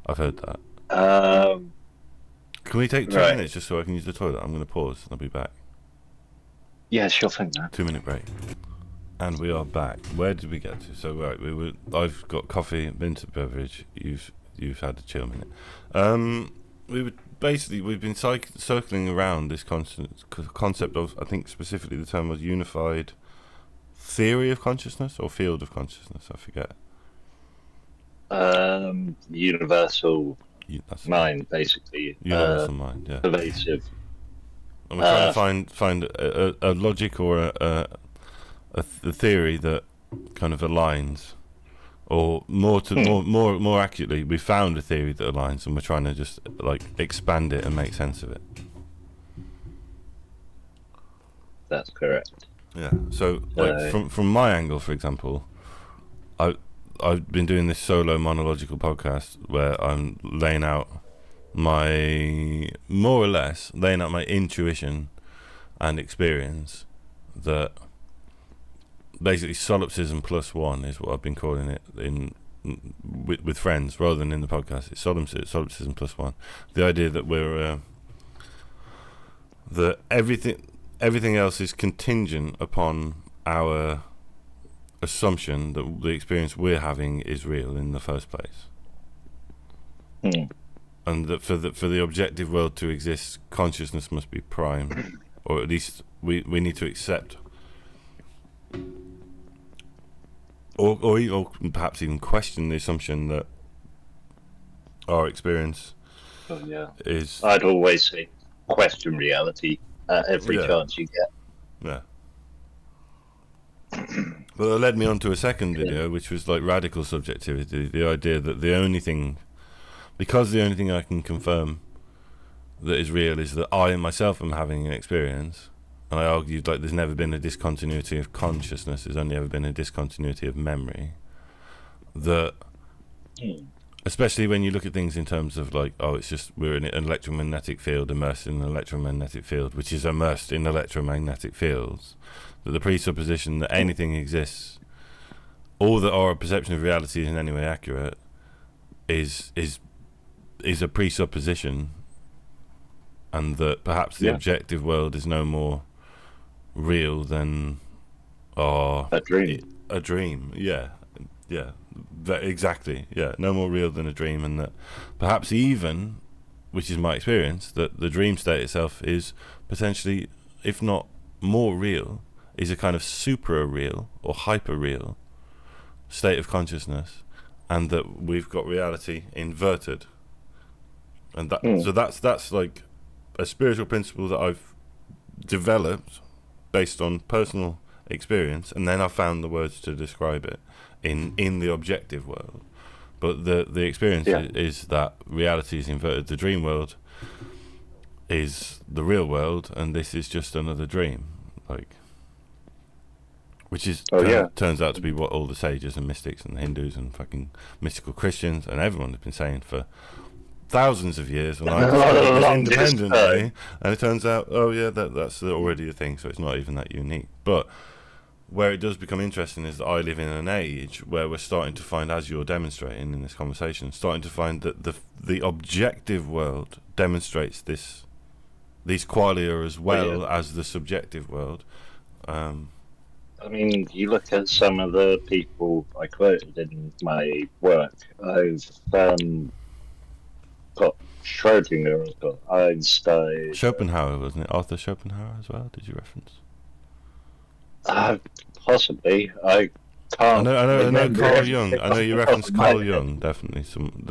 I've heard that. Can we take 2 minutes just so I can use the toilet? I'm going to pause and I'll be back. Yeah, sure thing, man. 2-minute break. And we are back. Where did we get to? So right, I've got coffee, minted beverage. You've had a chill minute. We've been circling around this concept of, I think specifically the term was unified theory of consciousness or field of consciousness. I forget. Universal mind, basically. Universal mind, yeah. Pervasive. And we're trying to find a logic or a theory that kind of aligns, or more accurately, we found a theory that aligns, and we're trying to just like expand it and make sense of it. That's correct. Yeah. So, like from my angle, for example, I've been doing this solo monological podcast where I'm more or less laying out my intuition and experience that basically solipsism plus one is what I've been calling it with friends rather than in the podcast. It's solipsism plus one. The idea that we're that everything else is contingent upon our assumption that the experience we're having is real in the first place. And that for the objective world to exist, consciousness must be prime, or at least we need to accept, or perhaps even question the assumption that our experience is. I'd always say question reality at every chance you get. Yeah. Well, that led me on to a second video, which was like radical subjectivity, the idea that the only thing I can confirm that is real is that I myself am having an experience. And I argued like there's never been a discontinuity of consciousness, there's only ever been a discontinuity of memory. That, especially when you look at things in terms of like, it's just we're in an electromagnetic field immersed in an electromagnetic field, which is immersed in electromagnetic fields, that the presupposition that anything exists, or that our perception of reality is in any way accurate, is a presupposition, and that perhaps the objective world is no more real than a dream. Exactly, no more real than a dream. And that perhaps even, which is my experience, that the dream state itself is potentially, if not more real, is a kind of supra real or hyper real state of consciousness, and that we've got reality inverted, and so that's like a spiritual principle that I've developed based on personal experience, and then I found the words to describe it in the objective world. But the experience is that reality is inverted. The dream world is the real world, and this is just another dream, like, which is turns out to be what all the sages and mystics and Hindus and fucking mystical Christians and everyone has been saying for thousands of years, when I discovered this independently, and it turns out, that's already a thing, so it's not even that unique. But where it does become interesting is that I live in an age where we're starting to find, as you're demonstrating in this conversation, starting to find that the objective world demonstrates these qualia as well as the subjective world. I mean, you look at some of the people I quoted in my work. I've got Schrodinger, I've got Einstein. Schopenhauer, wasn't it? Arthur Schopenhauer as well, did you reference? Possibly. I can't. I know Carl Jung. I know you referenced Carl Jung, definitely.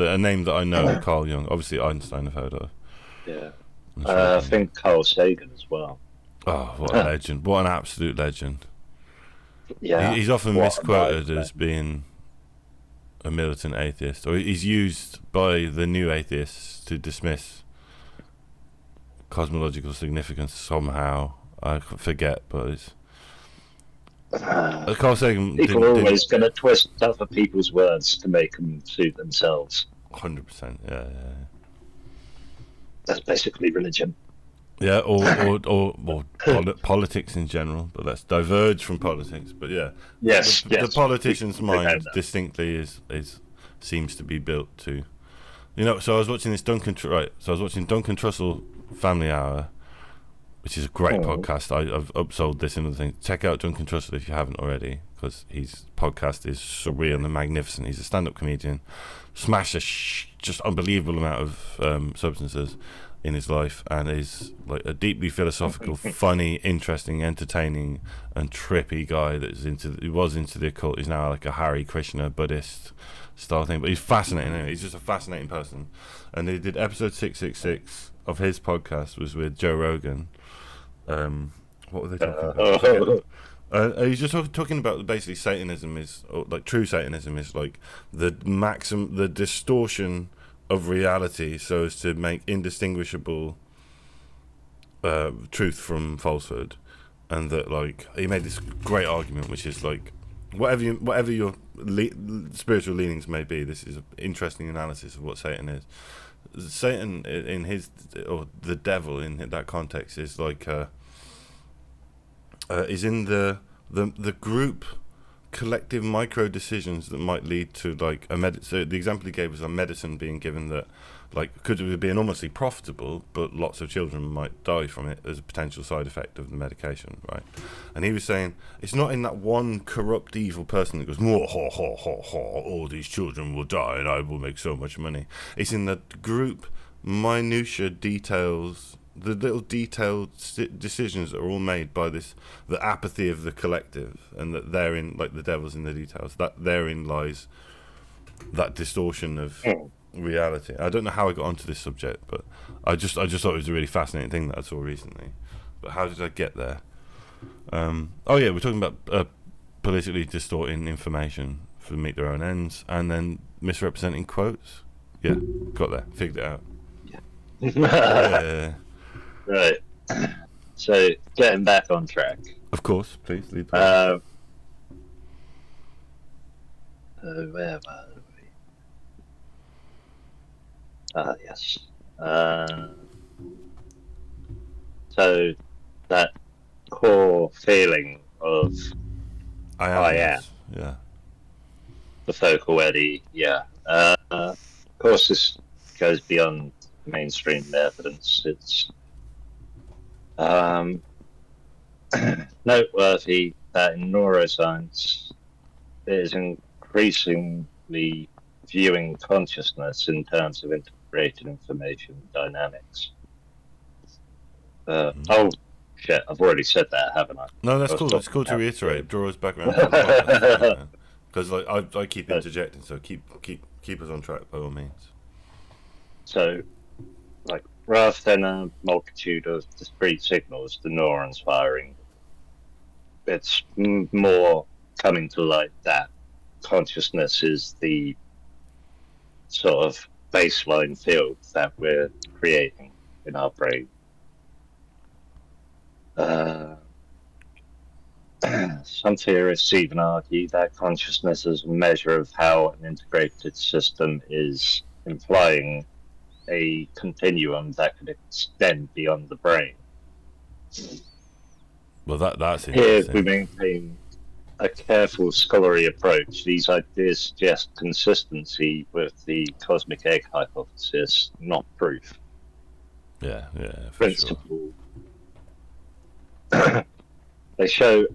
A name that I know, Carl Jung. Obviously, Einstein I've heard of. Yeah. I think Carl Sagan as well. Oh, what a legend. What an absolute legend. Yeah. He's often misquoted as being a militant atheist, or he's used by the new atheists to dismiss cosmological significance somehow. I forget, but it's... Carl Sagan people are always going to twist other people's words to make them suit themselves. 100%, yeah. That's basically religion. Yeah, or politics in general, but let's diverge from politics. But yeah, the politician's mind distinctly is seems to be built to, So I was watching this Duncan Trussell Family Hour, which is a great podcast. I've upsold this and other things. Check out Duncan Trussell if you haven't already, because his podcast is surreal and magnificent. He's a stand-up comedian, smashed just unbelievable amount of substances in his life, and is like a deeply philosophical, funny, interesting, entertaining, and trippy guy he was into the occult. He's now like a Hare Krishna Buddhist style thing, but he's fascinating anyway. He's just a fascinating person. And they did episode 666 of his podcast was with Joe Rogan. What were they talking about? He's just talking about basically Satanism true Satanism is like the distortion of reality so as to make indistinguishable truth from falsehood, and that like he made this great argument, which is like whatever your spiritual leanings may be, this is an interesting analysis of what Satan is. Satan in his, or the devil in that context, is like is in the group collective micro decisions that might lead to like so the example he gave was a medicine being given that like could be enormously profitable, but lots of children might die from it as a potential side effect of the medication, right? And he was saying it's not in that one corrupt evil person that goes all these children will die and I will make so much money. It's in the group minutia details, the little detailed decisions that are all made by the apathy of the collective, and that therein, like the devil's in the details, that therein lies that distortion of reality. I don't know how I got onto this subject, but I just thought it was a really fascinating thing that I saw recently. But how did I get there? We're talking about politically distorting information to meet their own ends, and then misrepresenting quotes. Yeah, got there, figured it out. Yeah. Right. So, getting back on track. Of course, please lead. Where were we? Yes. So, that core feeling of I am. Yeah. The focal eddy, yeah. Of course, this goes beyond mainstream evidence. It's noteworthy that in neuroscience it is increasingly viewing consciousness in terms of integrated information dynamics. Oh shit, I've already said that, haven't I? No, that's cool. It's cool to reiterate. Draw us back around because like I keep interjecting, so keep us on track by all means. So like rather than a multitude of discrete signals, the neurons firing, it's more coming to light that consciousness is the sort of baseline field that we're creating in our brain. Some theorists even argue that consciousness is a measure of how an integrated system is, implying a continuum that could extend beyond the brain. Well, that's Here we interesting. maintain a careful scholarly approach. These ideas suggest consistency with the cosmic egg hypothesis, not proof. Yeah, for sure. Principle. They show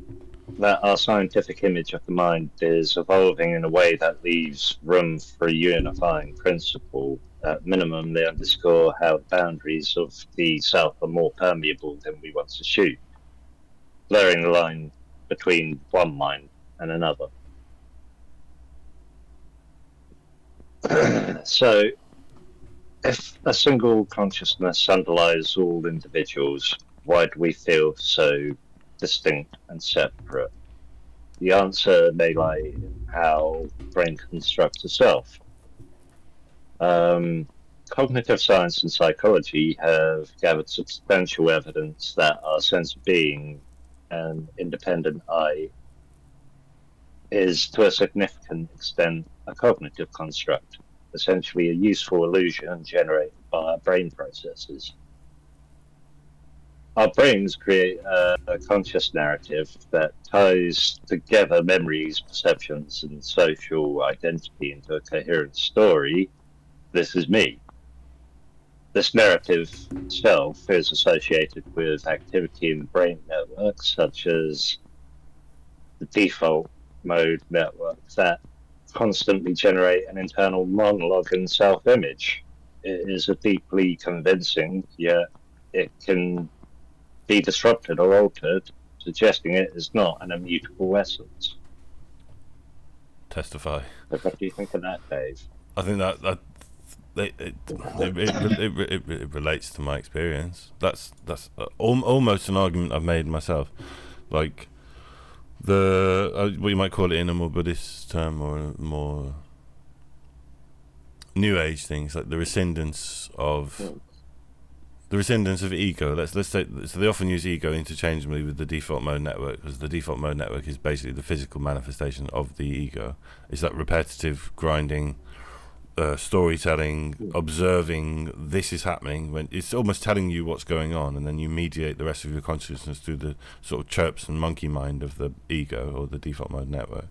that our scientific image of the mind is evolving in a way that leaves room for a unifying principle. At minimum, they underscore how the boundaries of the self are more permeable than we once assumed, blurring the line between one mind and another. So, if a single consciousness underlies all individuals, why do we feel so distinct and separate? The answer may lie in how the brain constructs itself. Cognitive science and psychology have gathered substantial evidence that our sense of being, an independent I, is to a significant extent a cognitive construct, essentially a useful illusion generated by our brain processes. Our brains create a conscious narrative that ties together memories, perceptions, and social identity into a coherent story. This is me. This narrative itself is associated with activity in the brain networks, such as the default mode networks that constantly generate an internal monologue and self-image. It is a deeply convincing, yet it can be disrupted or altered, suggesting it is not an immutable essence. Testify. So what do you think of that, Dave? I think that it relates to my experience. That's almost an argument I've made myself. Like the what you might call it in a more Buddhist term or a more New Age things, like the rescindance of ego. Let's say, so they often use ego interchangeably with the default mode network, because the default mode network is basically the physical manifestation of the ego. It's that repetitive grinding, storytelling, observing. This is happening when it's almost telling you what's going on, and then you mediate the rest of your consciousness through the sort of chirps and monkey mind of the ego or the default mode network.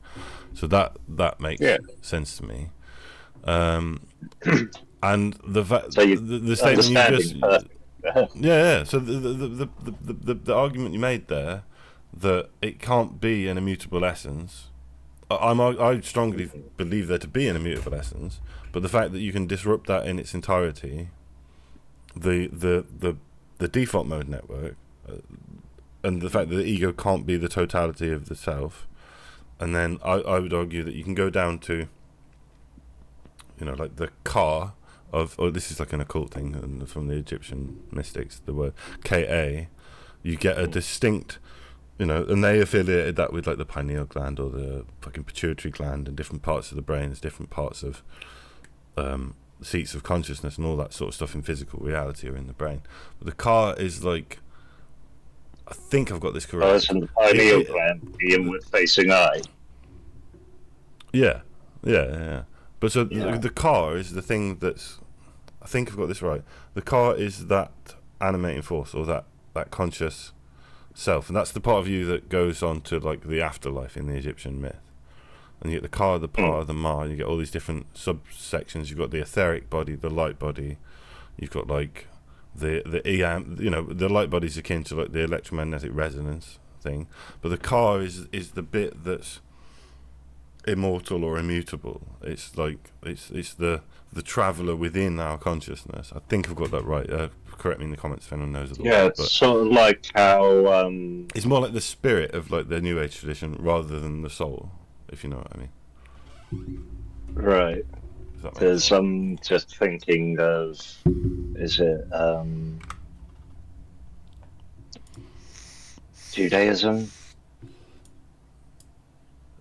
So that makes sense to me. And the fact, so the statement you just, yeah. So the argument you made there, that it can't be an immutable essence. I strongly believe there to be an immutable essence, but the fact that you can disrupt that in its entirety, the default mode network, and the fact that the ego can't be the totality of the self, and then I would argue that you can go down to, like the car of, this is like an occult thing, and from the Egyptian mystics, the word Ka, you get a distinct, and they affiliated that with like the pineal gland or the fucking pituitary gland, and different parts of the brain, there's different parts of seats of consciousness and all that sort of stuff in physical reality or in the brain. But the car is like, I think I've got this correct. It's in the pineal gland, the inward facing eye. Yeah. But so the car is the thing that's, I think I've got this right. The car is that animating force, or that conscious self, and that's the part of you that goes on to like the afterlife in the Egyptian myth. And you get the car, the pa, the ma. You get all these different subsections. You've got the etheric body, the light body. You've got like the EM. The light body's akin to like the electromagnetic resonance thing, but the car is the bit that's immortal or immutable. It's like it's the traveller within our consciousness. I think I've got that right. Correct me in the comments if anyone knows. It's sort of like how it's more like the spirit of like the New Age tradition rather than the soul, if you know what I mean. Right. Does that make Because sense? I'm just thinking of, is it Judaism?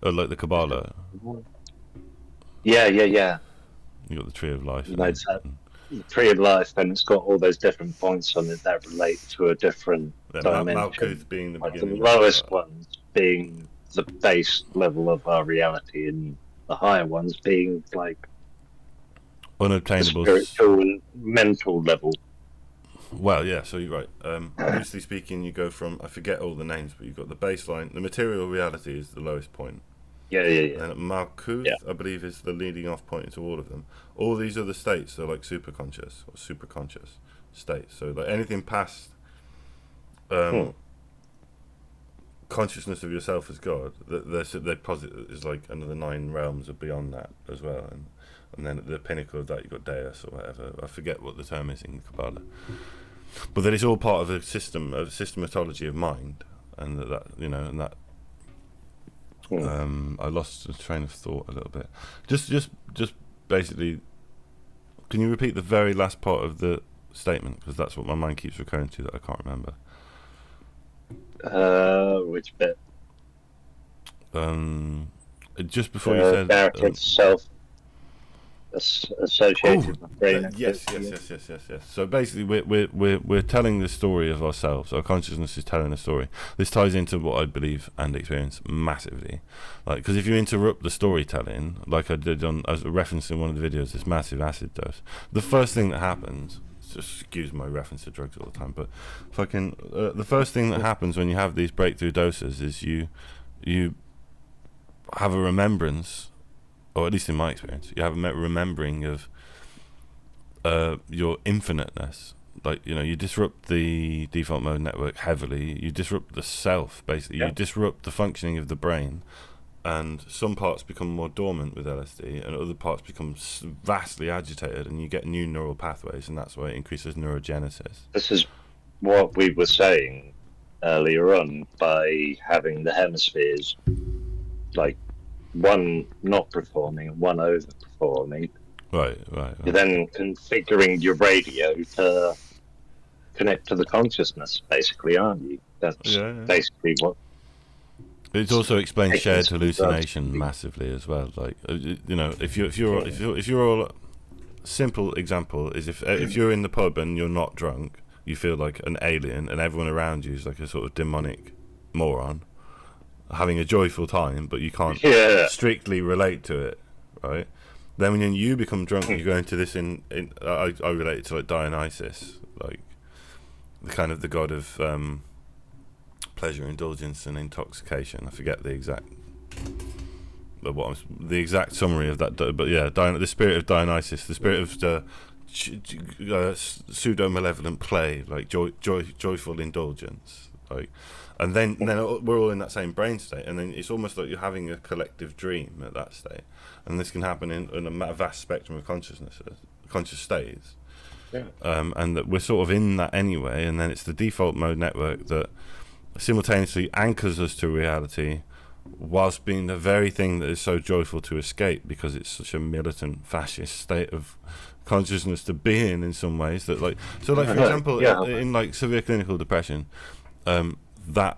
Oh, like the Kabbalah. Yeah, yeah, yeah. You got the Tree of Life, You and know, then it's the tree of life, and it's got all those different points on it that relate to a different dimension. Malkuth being the Like the beginning of lowest ones being the base level of our reality, and the higher ones being like the unobtainable. spiritual and mental level. Well, yeah. So you're right. Loosely speaking, you go from, I forget all the names, but you've got the baseline. The material reality is the lowest point. Yeah, yeah, yeah, And then Malkuth, yeah. I believe, is the leading off point into all of them. All these other states are like superconscious or superconscious states. So like anything past Hmm. consciousness of yourself as God, they posit is like another 9 realms are beyond that as well. And then at the pinnacle of that, you've got Deus or whatever. I forget what the term is in Kabbalah. But that it's all part of a system, a systematology of mind. And that you know, and that Hmm. I lost the train of thought a little bit. Just basically, can you repeat the very last part of the statement? Because that's what my mind keeps recurring to that I can't remember. Which bit? Um, just before you said, Barrack itself oh, associated with brain yes, activity. yes, yes, yes, yes, yes. So basically, we're telling the story of ourselves. Our consciousness is telling a story. This ties into what I believe and experience massively. Like, because if you interrupt the storytelling, like I did on, as a reference in one of the videos, this massive acid dose. The first thing that happens, just excuse my reference to drugs all the time, but fucking the first thing that happens when you have these breakthrough doses is you have a remembrance, or at least in my experience, you have a remembering of your infiniteness. Like, you know, you disrupt the default mode network heavily. You disrupt the self, basically. Yeah. You disrupt the functioning of the brain, and some parts become more dormant with LSD, and other parts become vastly agitated, and you get new neural pathways, and that's why it increases neurogenesis. This is what we were saying earlier on by having the hemispheres, like one not performing and one overperforming. Right. You're then configuring your radio to connect to the consciousness, basically, aren't you? That's Yeah. basically what It also explains taking shared some drugs can hallucination be. massively as well. Like, you know, if you're all, simple example is if you're in the pub and you're not drunk, you feel like an alien, and everyone around you is like a sort of demonic moron having a joyful time, but you can't Yeah. strictly relate to it, right? Then when you become drunk, you go into this I relate it to like Dionysus, like the kind of the god of pleasure, indulgence, and intoxication. I forget the exact summary of that, but yeah, the spirit of Dionysus, the spirit of the pseudo malevolent play, like joyful indulgence, like, and then we're all in that same brain state, and then it's almost like you're having a collective dream at that state, and this can happen in a vast spectrum of conscious states. Yeah. And that we're sort of in that anyway, and then it's the default mode network that simultaneously anchors us to reality whilst being the very thing that is so joyful to escape, because it's such a militant fascist state of consciousness to be in some ways, that like, so like for example, Yeah. in like severe clinical depression, that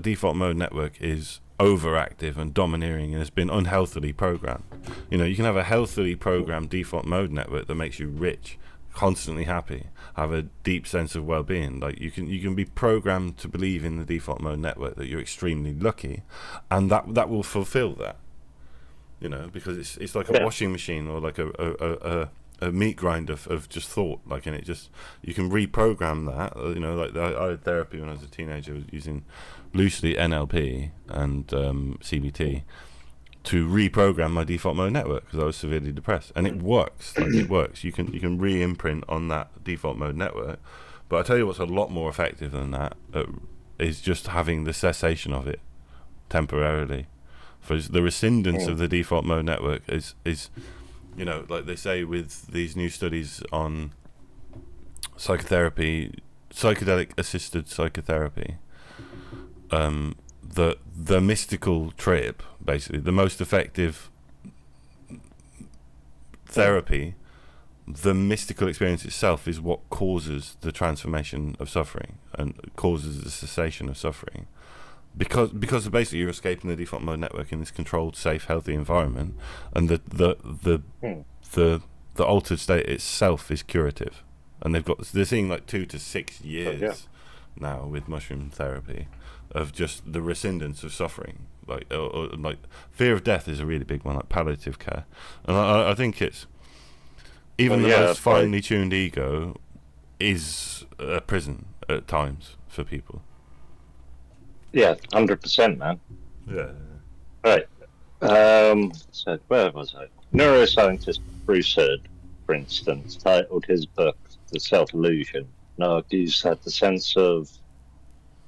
default mode network is overactive and domineering and has been unhealthily programmed. You know, you can have a healthily programmed default mode network that makes you rich, constantly happy, have a deep sense of well-being. Like, you can be programmed to believe in the default mode network that you're extremely lucky, and that will fulfill that. You know, because it's like a washing machine, or like a meat grinder of just thought, like, and it just, you can reprogram that. You know, like I had therapy when I was a teenager, using loosely NLP and CBT to reprogram my default mode network, because I was severely depressed, and it works. Like, it works. You can re-imprint on that default mode network. But I tell you what's a lot more effective than that is just having the cessation of it temporarily. For the rescindance of the default mode network is, you know, like they say with these new studies on psychotherapy, psychedelic assisted psychotherapy, the mystical trip, basically the most effective therapy, the mystical experience itself is what causes the transformation of suffering and causes the cessation of suffering, because basically you're escaping the default mode network in this controlled, safe, healthy environment, and the altered state itself is curative, and they're seeing like 2 to 6 years now with mushroom therapy of just the rescindance of suffering, like fear of death is a really big one, like palliative care, and I think it's even the most finely tuned ego is a prison at times for people. Yeah, 100%, man. Yeah. Right. So where was I? Neuroscientist Bruce Hood, for instance, titled his book "The Self-Illusion," and argues that the sense of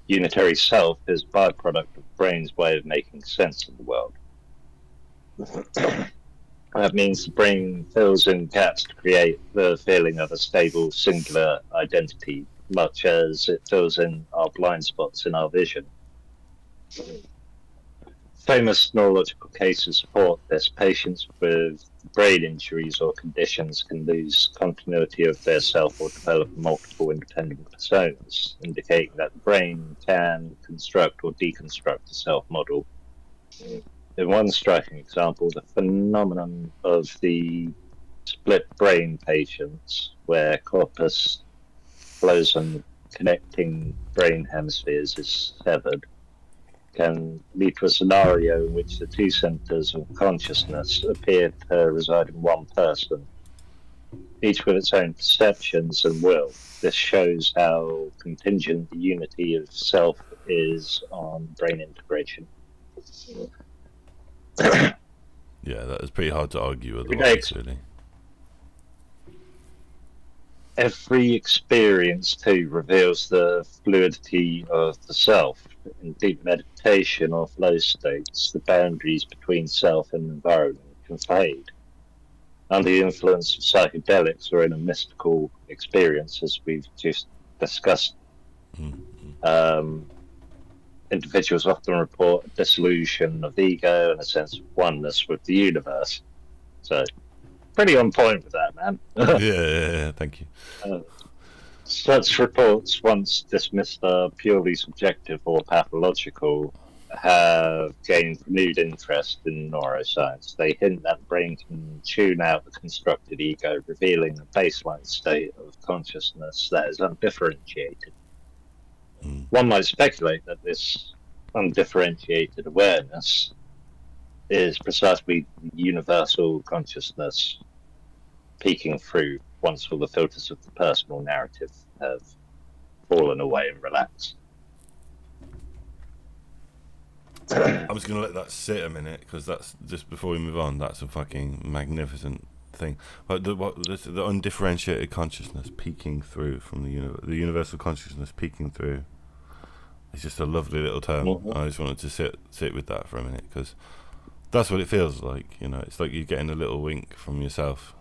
unitary self is a byproduct of the brain's way of making sense of the world. That means the brain fills in gaps to create the feeling of a stable, singular identity, much as it fills in our blind spots in our vision. Famous neurological cases support this. Patients with brain injuries or conditions can lose continuity of their self or develop multiple independent personas, indicating that the brain can construct or deconstruct a self model. In one striking example, the phenomenon of the split brain patients, where corpus callosum connecting brain hemispheres is severed, can lead to a scenario in which the two centers of consciousness appear to reside in one person, each with its own perceptions and will. This shows how contingent the unity of self is on brain integration. Yeah, that is pretty hard to argue otherwise, really. Every experience, too, reveals the fluidity of the self. In deep meditation or flow states, the boundaries between self and environment can fade. Under the influence of psychedelics or in a mystical experience, as we've just discussed, individuals often report a dissolution of the ego and a sense of oneness with the universe. So, pretty on point with that, man. yeah, thank you. Such reports, once dismissed as purely subjective or pathological, have gained renewed interest in neuroscience. They hint that the brain can tune out the constructed ego, revealing a baseline state of consciousness that is undifferentiated. One might speculate that this undifferentiated awareness is precisely universal consciousness peeking through once all the filters of the personal narrative have fallen away and relaxed. I'm just going to let that sit a minute, because that's, just before we move on, that's a fucking magnificent thing. Like the undifferentiated consciousness peeking through from the universal consciousness peeking through. It's just a lovely little term. I just wanted to sit with that for a minute, because that's what it feels like. You know, it's like you're getting a little wink from yourself.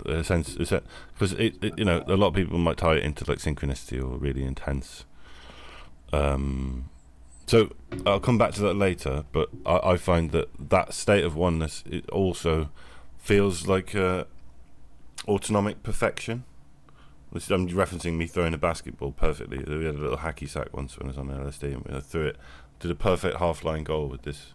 A sense, because it you know, a lot of people might tie it into like synchronicity or really intense. So I'll come back to that later, but I find that state of oneness, it also feels like autonomic perfection. I'm referencing me throwing a basketball perfectly. We had a little hacky sack once when I was on LSD, and I threw it, did a perfect half-line goal with this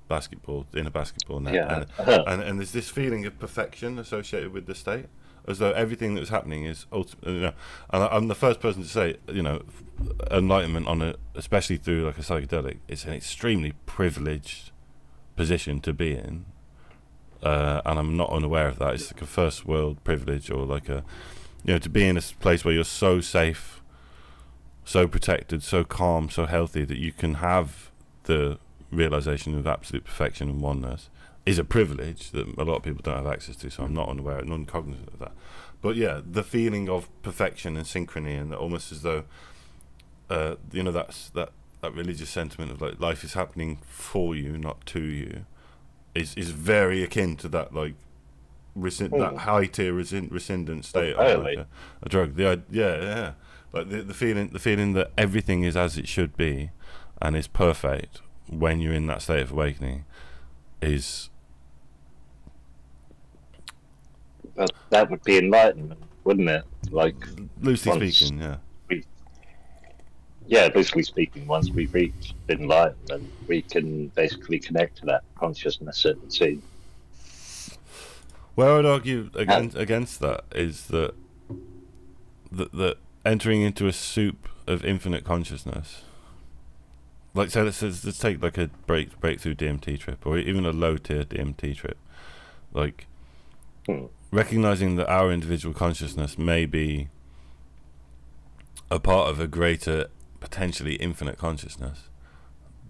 basketball in a basketball net. Yeah. And there's this feeling of perfection associated with the state, as though everything that was happening is you know, and I'm the first person to say, you know, enlightenment on it, especially through like a psychedelic, it's an extremely privileged position to be in, and I'm not unaware of that. It's like a first world privilege, or like a, you know, to be in a place where you're so safe, so protected, so calm, so healthy, that you can have the realization of absolute perfection and oneness, is a privilege that a lot of people don't have access to. So I'm not unaware and uncognizant of that. But yeah, the feeling of perfection and synchrony, and almost as though you know, that religious sentiment of like life is happening for you, not to you, is very akin to that, like that high tier rescindant state of like a drug. Yeah, like the feeling that everything is as it should be and is perfect when you're in that state of awakening is But that would be enlightenment, wouldn't it? Like, Loosely once speaking, yeah. we, yeah, loosely speaking, once we've reached enlightenment, we can basically connect to that consciousness, it would seem. Where I would argue And, against that is that that entering into a soup of infinite consciousness, like, say, let's take like a breakthrough DMT trip, or even a low tier DMT trip, like recognizing that our individual consciousness may be a part of a greater, potentially infinite consciousness.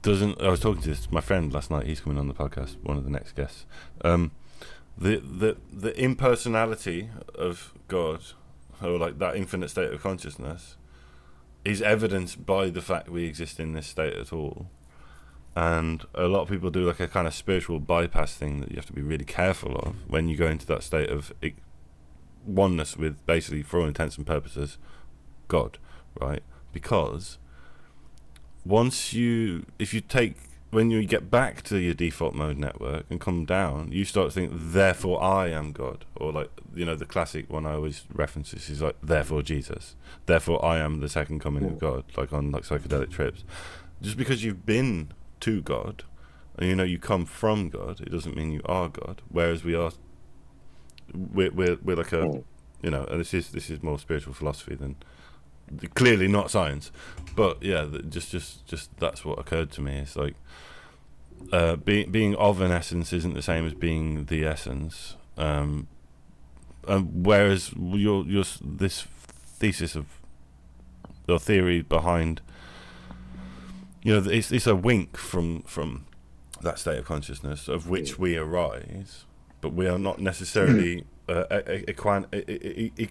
I was talking to my friend last night. He's coming on the podcast, one of the next guests. The impersonality of God, or like that infinite state of consciousness, is evidenced by the fact we exist in this state at all. And a lot of people do like a kind of spiritual bypass thing that you have to be really careful of when you go into that state of oneness with, basically, for all intents and purposes, God, right? Because when you get back to your default mode network and come down, you start to think, therefore I am God. Or, like, the classic one I always reference is like, therefore Jesus. Therefore I am the second coming of God, like on like psychedelic trips. Just because you've been to God, and you come from God, it doesn't mean you are God. Whereas we're like a, and this is more spiritual philosophy than, clearly not science, but yeah, just that's what occurred to me. It's like, being of an essence isn't the same as being the essence. Whereas your this thesis of your theory behind, it's a wink from that state of consciousness of which we arise, but we are not necessarily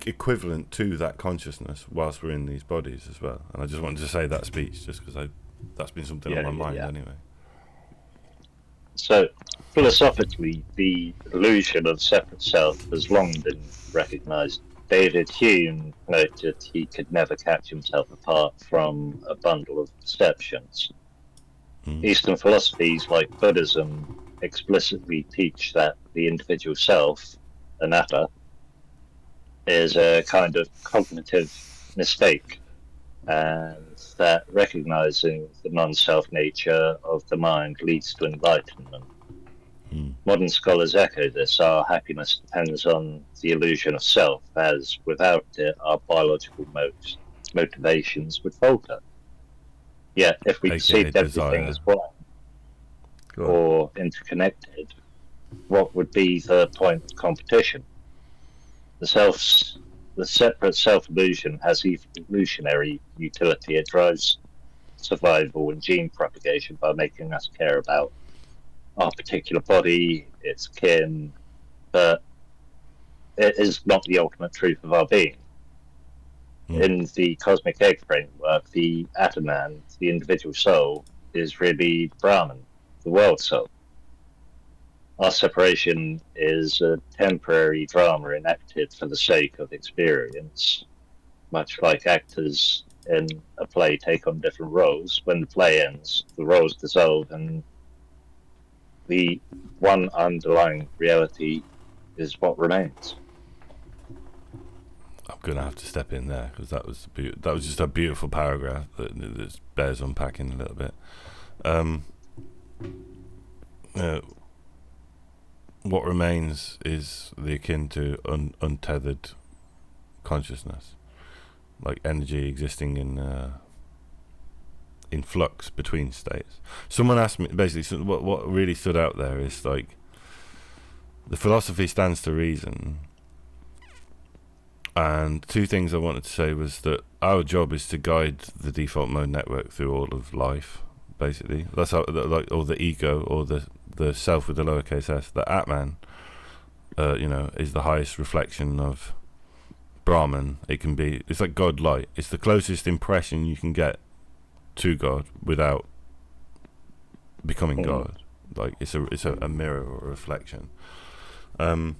equivalent to that consciousness whilst we're in these bodies as well. And I just wanted to say that speech just because that's been something on my mind anyway. So, philosophically, the illusion of separate self has long been recognised. David Hume noted he could never catch himself apart from a bundle of perceptions. Eastern philosophies like Buddhism explicitly teach that the individual self, anatta, is a kind of cognitive mistake, and that recognizing the non-self nature of the mind leads to enlightenment. Modern scholars echo this. Our happiness depends on the illusion of self, as without it, our biological motivations would falter. Yet, if we perceived everything as one or interconnected, what would be the point of competition? The separate self-illusion has evolutionary utility. It drives survival and gene propagation by making us care about our particular body, its kin, but it is not the ultimate truth of our being. In the cosmic egg framework, the Ataman, the individual soul, is really Brahman, the world soul. Our separation is a temporary drama enacted for the sake of experience, much like actors in a play take on different roles. When the play ends, the roles dissolve, and the one underlying reality is what remains. I'm gonna have to step in there because that was just a beautiful paragraph that bears unpacking a little bit. What remains is the akin to untethered consciousness, like energy existing in flux between states. Someone asked me, basically, what really stood out there is like the philosophy stands to reason. And two things I wanted to say was that our job is to guide the default mode network through all of life, basically. That's how, like, or the ego, or the self with the lowercase s, the Atman, is the highest reflection of Brahman. It's like God light. It's the closest impression you can get to God without becoming God. Like, it's a mirror or a reflection. And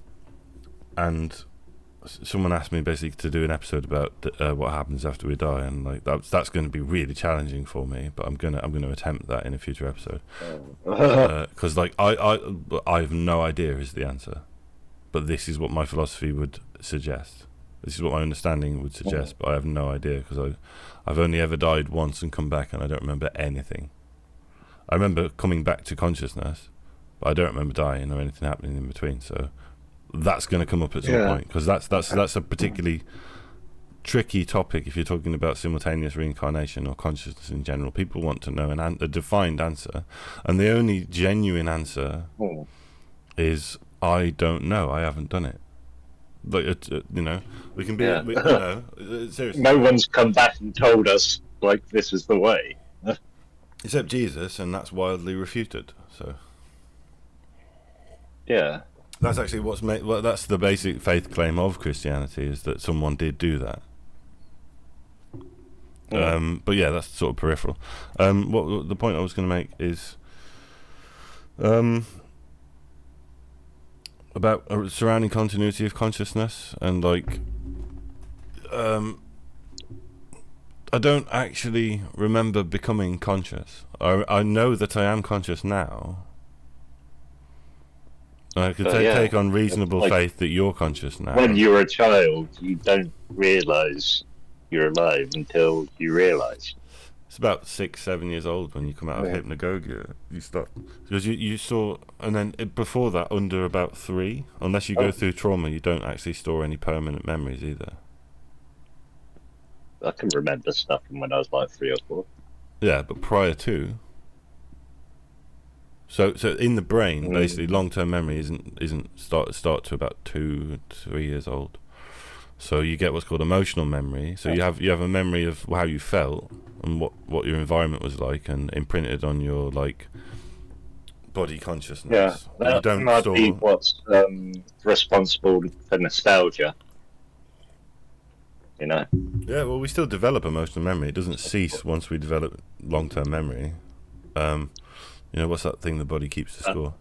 someone asked me basically to do an episode about what happens after we die, and like that's going to be really challenging for me, but I'm gonna attempt that in a future episode, because like I have no idea is the answer. but this is what my philosophy would suggest. This is what my understanding would suggest, but I have no idea, because I've only ever died once and come back, and I don't remember anything. I remember coming back to consciousness, but I don't remember dying or anything happening in between. So that's going to come up at some point, because that's a particularly tricky topic if you're talking about simultaneous reincarnation or consciousness in general. People want to know a defined answer, and the only genuine answer is, I don't know, I haven't done it. Like, we can be, seriously. No one's come back and told us, like, this is the way. Except Jesus, and that's wildly refuted. So, yeah, that's actually what's made. Well, that's the basic faith claim of Christianity, is that someone did do that. But yeah, that's sort of peripheral. What the point I was going to make is, about surrounding continuity of consciousness, and like, I don't actually remember becoming conscious. I know that I am conscious now. I could take on reasonable faith that you're conscious now. When you're a child, you don't realise you're alive until you realise. It's about 6-7 years old when you come out of hypnagogia. You start, because you saw, and then before that, under about 3, unless you go through trauma, you don't actually store any permanent memories either. I can remember stuff from when I was like 3 or 4. Yeah, but prior to. So in the brain, basically, long-term memory isn't start to about 2-3 years old. So you get what's called emotional memory. So you have a memory of how you felt and what your environment was like, and imprinted on your like body consciousness. Yeah, that might be what's responsible for nostalgia. You know. Yeah, well, we still develop emotional memory. It doesn't cease once we develop long-term memory. What's that thing the body keeps to score?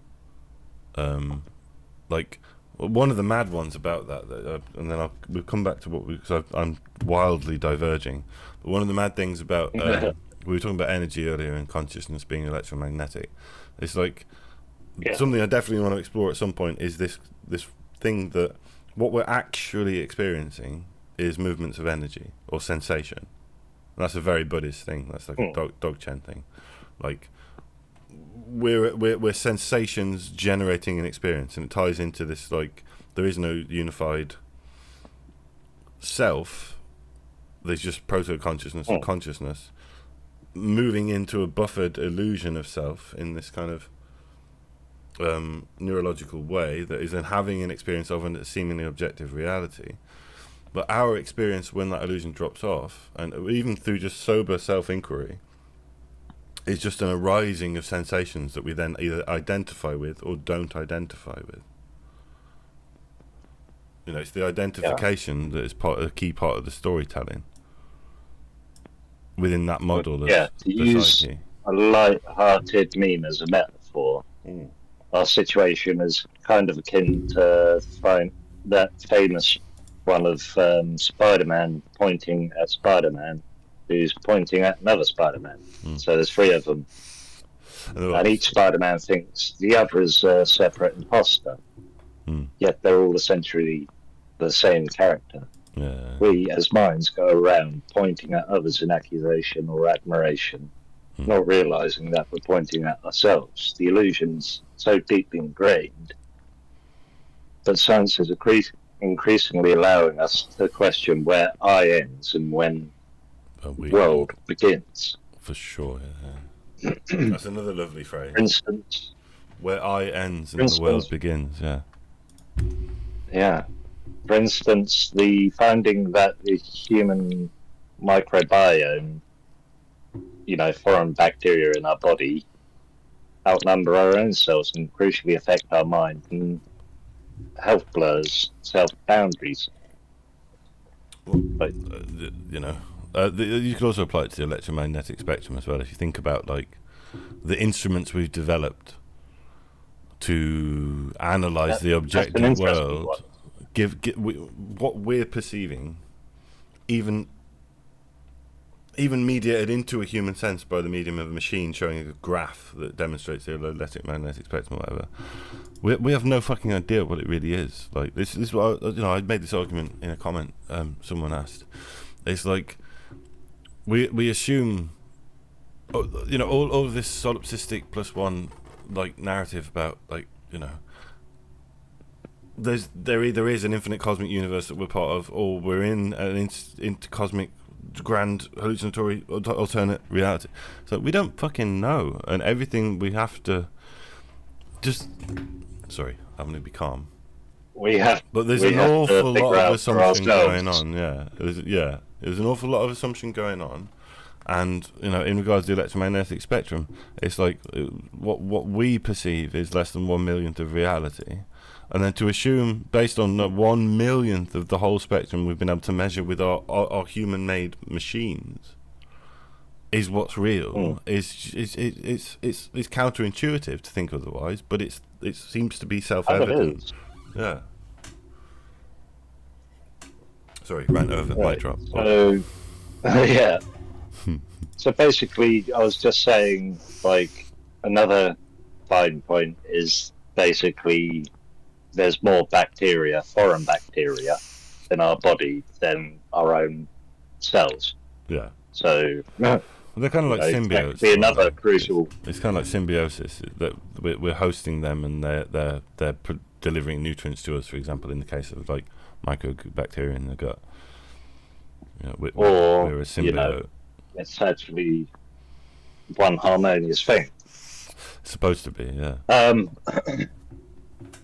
Like, one of the mad ones about that, and then we'll come back to because I'm wildly diverging. But one of the mad things about, we were talking about energy earlier and consciousness being electromagnetic. It's like, something I definitely want to explore at some point is this thing that what we're actually experiencing is movements of energy or sensation. And that's a very Buddhist thing. That's like a Dzogchen thing. Like, we're sensations generating an experience, and it ties into this, like, there is no unified self. There's just proto-consciousness and consciousness moving into a buffered illusion of self in this kind of neurological way that is then having an experience of a seemingly objective reality. But our experience, when that illusion drops off, and even through just sober self-inquiry, is just an arising of sensations that we then either identify with or don't identify with. It's the identification that is a key part of the storytelling within that model of to the use psyche. A light-hearted meme as a metaphor, our situation is kind of akin to find that famous one of Spider-Man pointing at Spider-Man, who's pointing at another Spider-Man. So there's 3 of them. And each Spider-Man thinks the other is a separate imposter. Yet they're all essentially the same character. Yeah. We, as minds, go around pointing at others in accusation or admiration, not realizing that we're pointing at ourselves. The illusion's so deeply ingrained. But science is increasingly allowing us to question where I ends and when the world begins. For sure, yeah. That's another lovely phrase. For instance, where I ends and the world begins, yeah. Yeah. For instance, the finding that the human microbiome, foreign bacteria in our body, outnumber our own cells and crucially affect our mind and health blurs self-boundaries. Well, you could also apply it to the electromagnetic spectrum as well. If you think about, like, the instruments we've developed to analyze the objective world, what we're perceiving, even even mediated into a human sense by the medium of a machine showing a graph that demonstrates the electromagnetic spectrum or whatever. We have no fucking idea what it really is. Like this is what I made this argument in a comment. Someone asked. It's like we assume, all of this solipsistic plus one like narrative about like there either is an infinite cosmic universe that we're part of, or we're in an intercosmic grand hallucinatory alternate reality. So we don't fucking know, and everything we have to just. Sorry, I'm going to be calm. But there's an awful lot of assumption going on. There's an awful lot of assumption going on, and in regards to the electromagnetic spectrum, it's like what we perceive is less than 1/1,000,000th of reality, and then to assume based on the 1/1,000,000th of the whole spectrum we've been able to measure with our human-made machines is what's real. It's counterintuitive to think otherwise, but it seems to be self-evident. Yeah. Sorry, ran over. Mic drop. So, yeah. So basically, I was just saying, like, another fine point is basically there's more bacteria, foreign bacteria, in our body than our own cells. Yeah. So they're kind of like symbiotes. Be another crucial. It's kind of like symbiosis that we're hosting them, and they're delivering nutrients to us. For example, in the case of like mycobacteria in the gut, we're a symbiote. It's actually one harmonious thing. It's supposed to be, yeah.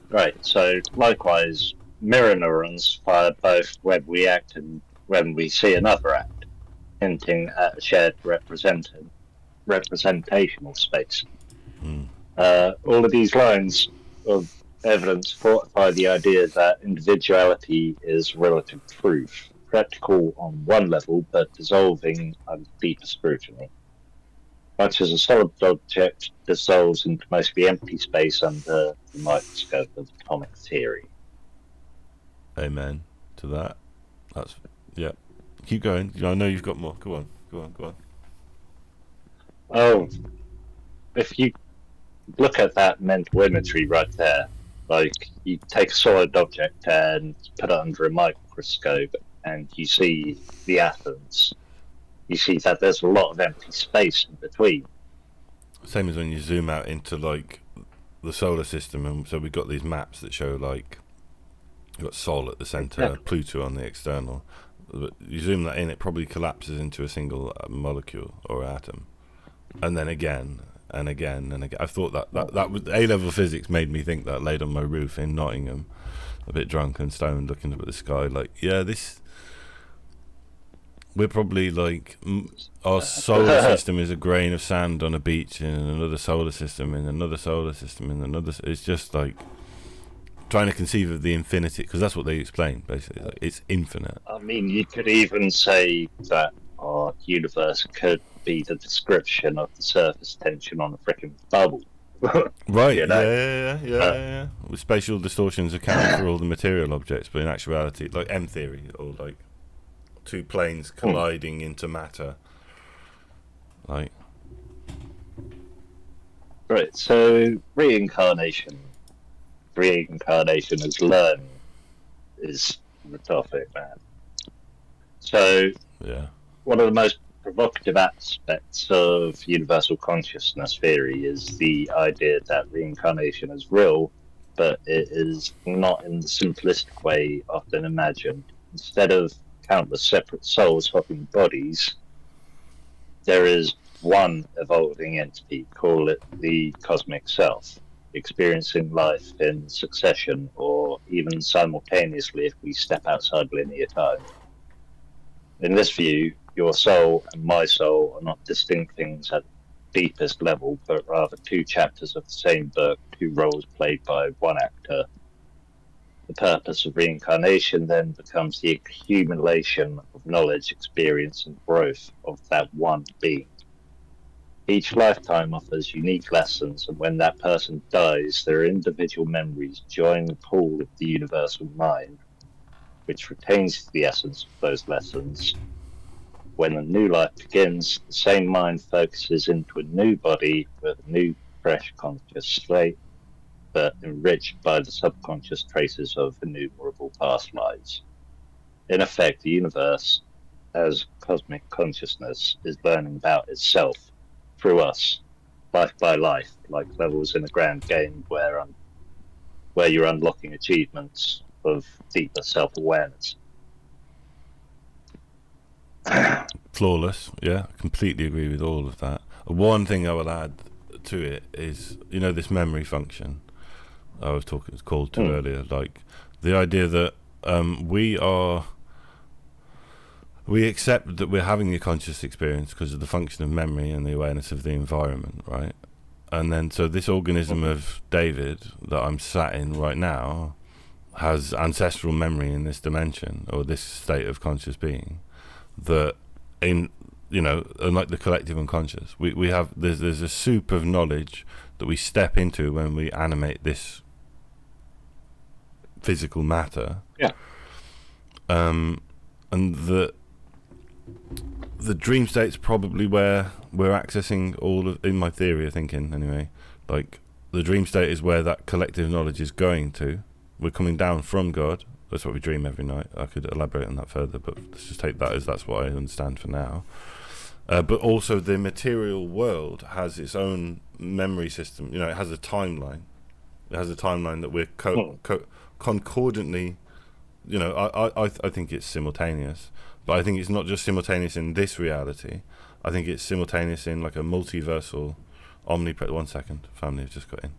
Right. So likewise, mirror neurons fire both when we act and when we see another act, hinting at a shared representational space. All of these lines of evidence fortify the idea that individuality is relative truth, practical on one level but dissolving under deeper scrutiny. Much as a solid object dissolves into mostly empty space under the microscope of atomic theory. Amen to that. Yeah. Keep going. I know you've got more. Go on. Oh, if you look at that mental imagery right there, like you take a solid object and put it under a microscope and you see the atoms, you see that there's a lot of empty space in between. Same as when you zoom out into like the solar system, and so we've got these maps that show like you've got Sol at the centre, Pluto on the external. But you zoom that in, it probably collapses into a single molecule or atom, and then again and again and again. I thought that was A-level physics made me think that, laid on my roof in Nottingham, a bit drunk and stoned, looking up at the sky, like, we're probably like our solar system is a grain of sand on a beach in another solar system, in another solar system, in another. It's just like trying to conceive of the infinity, because that's what they explain basically. Like, it's infinite. I mean, you could even say that our universe could be the description of the surface tension on a freaking bubble. Right. Yeah. With spatial distortions accounting for all the material objects, but in actuality, like M theory, or like two planes colliding into matter. Like. Right. So reincarnation as learning is the topic, man. So one of the most provocative aspects of universal consciousness theory is the idea that reincarnation is real, but it is not in the simplistic way often imagined. Instead of countless separate souls hopping bodies, there is one evolving entity, call it the cosmic self, experiencing life in succession or even simultaneously if we step outside linear time. In this view, your soul and my soul are not distinct things at the deepest level, but rather two chapters of the same book, two roles played by one actor. The purpose of reincarnation then becomes the accumulation of knowledge, experience, and growth of that one being. Each lifetime offers unique lessons, and when that person dies, their individual memories join the pool of the universal mind, which retains the essence of those lessons When a new life begins, the same mind focuses into a new body with a new, fresh conscious slate, but enriched by the subconscious traces of innumerable past lives. In effect, the universe, as cosmic consciousness, is learning about itself through us, life by life, like levels in a grand game where you're unlocking achievements of deeper self-awareness. Flawless, yeah, I completely agree with all of that. One thing I will add to it is, this memory function I was called to earlier, like the idea that we accept that we're having a conscious experience because of the function of memory and the awareness of the environment, right? And then so this organism of David that I'm sat in right now has ancestral memory in this dimension or this state of conscious being that unlike the collective unconscious, we have there's a soup of knowledge that we step into when we animate this physical matter. Yeah. And the dream state's probably where we're accessing all of, in my theory of thinking anyway, like the dream state is where that collective knowledge is going to. We're coming down from God. That's what we dream every night. I could elaborate on that further, but let's just take that as that's what I understand for now. But also the material world has its own memory system. It has a timeline. It has a timeline that we're concordantly, I think it's simultaneous, but I think it's not just simultaneous in this reality. I think it's simultaneous in like a multiversal one second, family have just got in.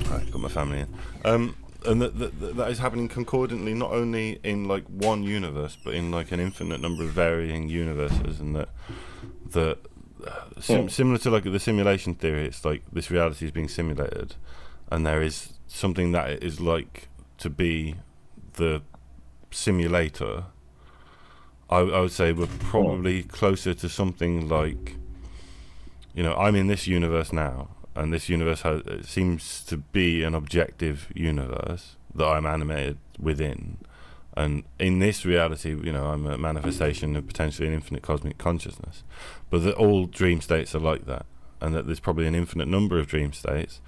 Alright, got my family in. And that is happening concordantly, not only in like one universe, but in like an infinite number of varying universes, and similar to like the simulation theory, it's like this reality is being simulated, and there is something that is like to be the simulator. I would say we're probably closer to something like, I'm in this universe now, and this universe seems to be an objective universe that I'm animated within. And in this reality, I'm a manifestation of potentially an infinite cosmic consciousness. But that all dream states are like that, and that there's probably an infinite number of dream states,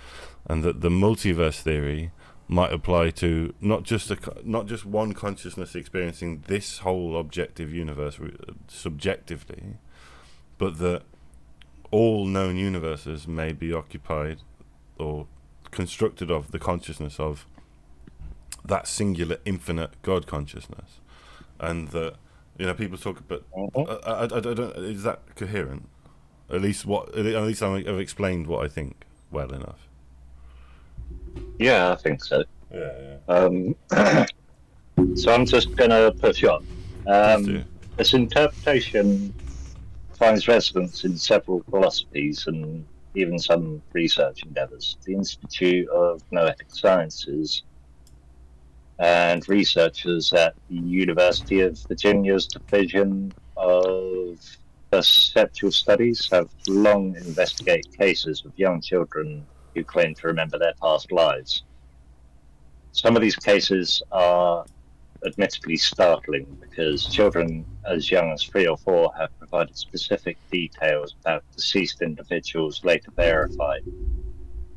and that the multiverse theory might apply to not just one consciousness experiencing this whole objective universe subjectively, but that all known universes may be occupied or constructed of the consciousness of that singular infinite God consciousness. And that people talk about I don't, is that coherent? At least I've explained what I think well enough. Yeah, I think so. Yeah. So I'm just gonna push on. This interpretation finds resonance in several philosophies and even some research endeavours. The Institute of Noetic Sciences and researchers at the University of Virginia's Division of Perceptual Studies have long investigated cases of young children who claim to remember their past lives. Some of these cases are admittedly startling because children as young as 3 or 4 have provided specific details about deceased individuals later verified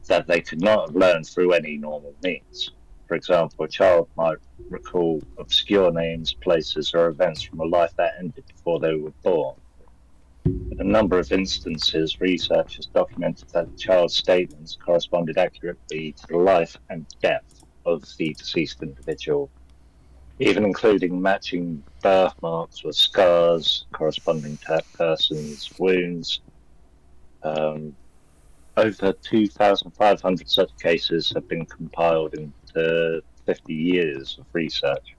that they could not have learned through any normal means. For example, a child might recall obscure names, places, or events from a life that ended before they were born. In a number of instances, researchers documented that the child's statements corresponded accurately to the life and depth of the deceased individual, even including matching birthmarks or scars corresponding to that person's wounds. Over 2,500 such cases have been compiled into 50 years of research.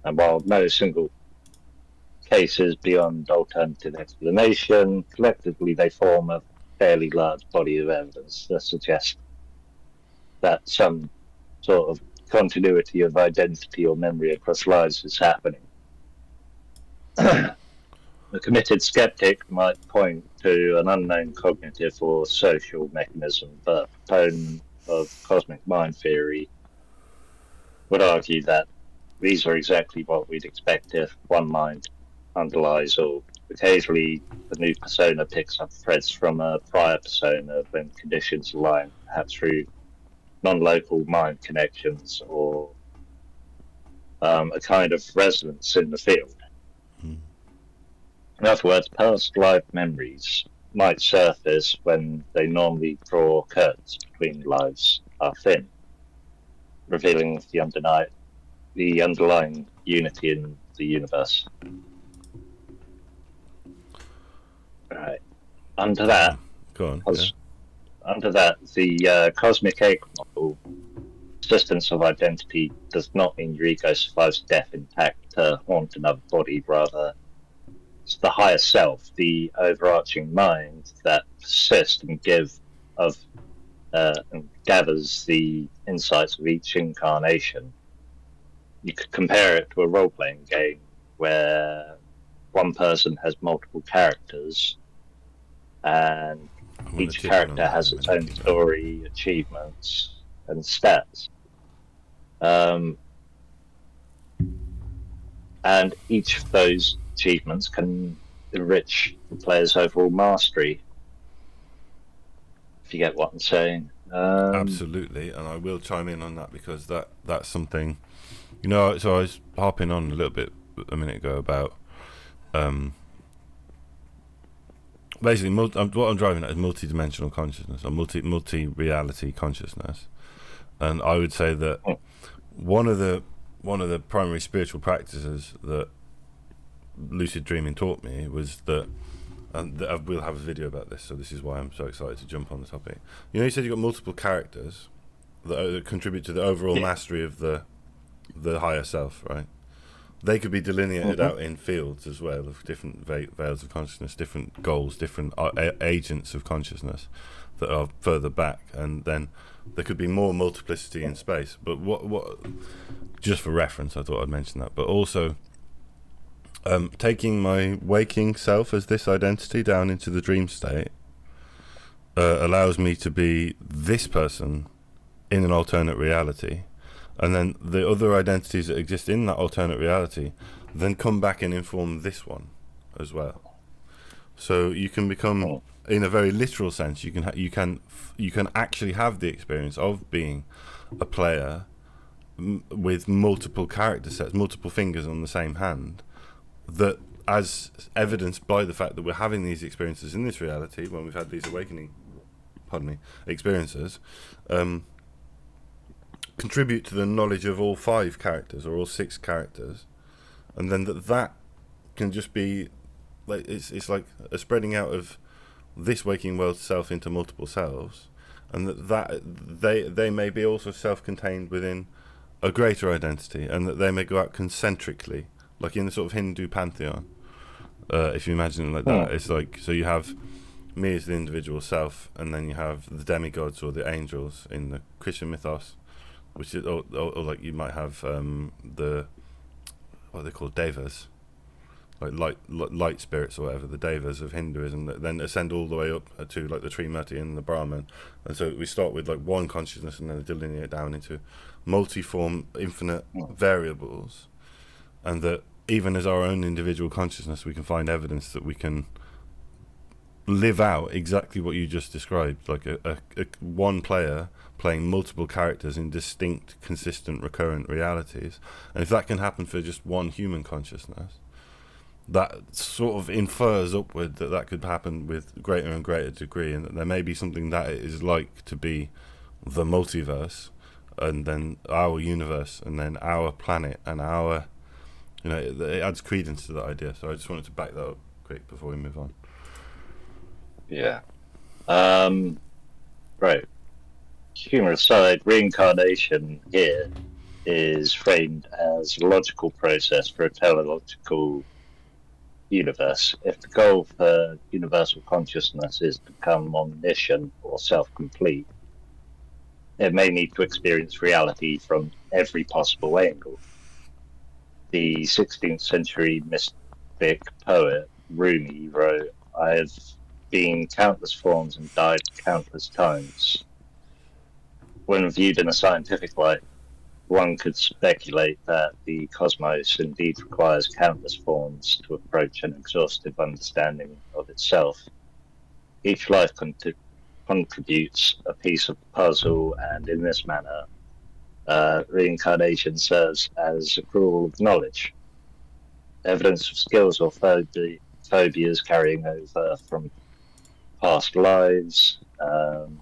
And while no single case is beyond alternative explanation, collectively they form a fairly large body of evidence that suggests that some sort of continuity of identity or memory across lives is happening. A committed skeptic might point to an unknown cognitive or social mechanism, but a proponent of cosmic mind theory would argue that these are exactly what we'd expect if one mind underlies, or occasionally the new persona picks up threads from a prior persona when conditions align, perhaps through non-local mind connections or a kind of resonance in the field. In other words, past life memories might surface when they normally draw curtains between lives are thin, revealing the underlying unity in the universe. Right. Under that, the cosmic egg model, existence of identity does not mean your ego survives death intact to haunt another body. Rather, it's the higher self, the overarching mind that persists and and gathers the insights of each incarnation. You could compare it to a role-playing game where one person has multiple characters, and each character has its own story, achievements, and stats. And each of those achievements can enrich the player's overall mastery, if you get what I'm saying. Absolutely, and I will chime in on that because that's something, so I was harping on a little bit a minute ago about basically what I'm driving at is multi-dimensional consciousness or multi-reality consciousness, and I would say that one of the primary spiritual practices that lucid dreaming taught me was that, and we'll have a video about this, so this is why I'm so excited to jump on the topic. You said you've got multiple characters that contribute to the overall mastery of the higher self, right? They could be delineated out in fields as well of different veils of consciousness, different goals, different agents of consciousness that are further back, and then there could be more multiplicity in space. But what just for reference, I thought I'd mention that. But also, taking my waking self as this identity down into the dream state allows me to be this person in an alternate reality, and then the other identities that exist in that alternate reality then come back and inform this one as well. So you can become, in a very literal sense, you can actually have the experience of being a player with multiple character sets, multiple fingers on the same hand, that, as evidenced by the fact that we're having these experiences in this reality when we've had these experiences, contribute to the knowledge of all 5 characters or all 6 characters, and then that can just be like it's like a spreading out of this waking world self into multiple selves, and that they may be also self-contained within a greater identity, and that they may go out concentrically, like in the sort of Hindu pantheon. If you imagine it like that, it's like, so you have me as the individual self, and then you have the demigods or the angels in the Christian mythos, which is, or like you might have the, what are they called, devas, like light spirits or whatever, the devas of Hinduism, that then ascend all the way up to like the Trimurti and the Brahman. And so we start with like one consciousness and then delineate down into multiform, infinite variables, and that even as our own individual consciousness, we can find evidence that we can live out exactly what you just described, like a one player playing multiple characters in distinct, consistent, recurrent realities. And if that can happen for just one human consciousness, that sort of infers upward that could happen with greater and greater degree, and that there may be something that it is like to be the multiverse, and then our universe, and then our planet, and our, it adds credence to that idea. So I just wanted to back that up quick before we move on. Yeah. Right. Humor aside, reincarnation here is framed as a logical process for a teleological universe. If the goal for universal consciousness is to become omniscient or self-complete, it may need to experience reality from every possible angle. The 16th century mystic poet Rumi wrote, "I have been countless forms and died countless times." When viewed in a scientific light, one could speculate that the cosmos indeed requires countless forms to approach an exhaustive understanding of itself. Each life contributes a piece of the puzzle, and in this manner, reincarnation serves as accrual of knowledge, evidence of skills or phobias carrying over from past lives. Can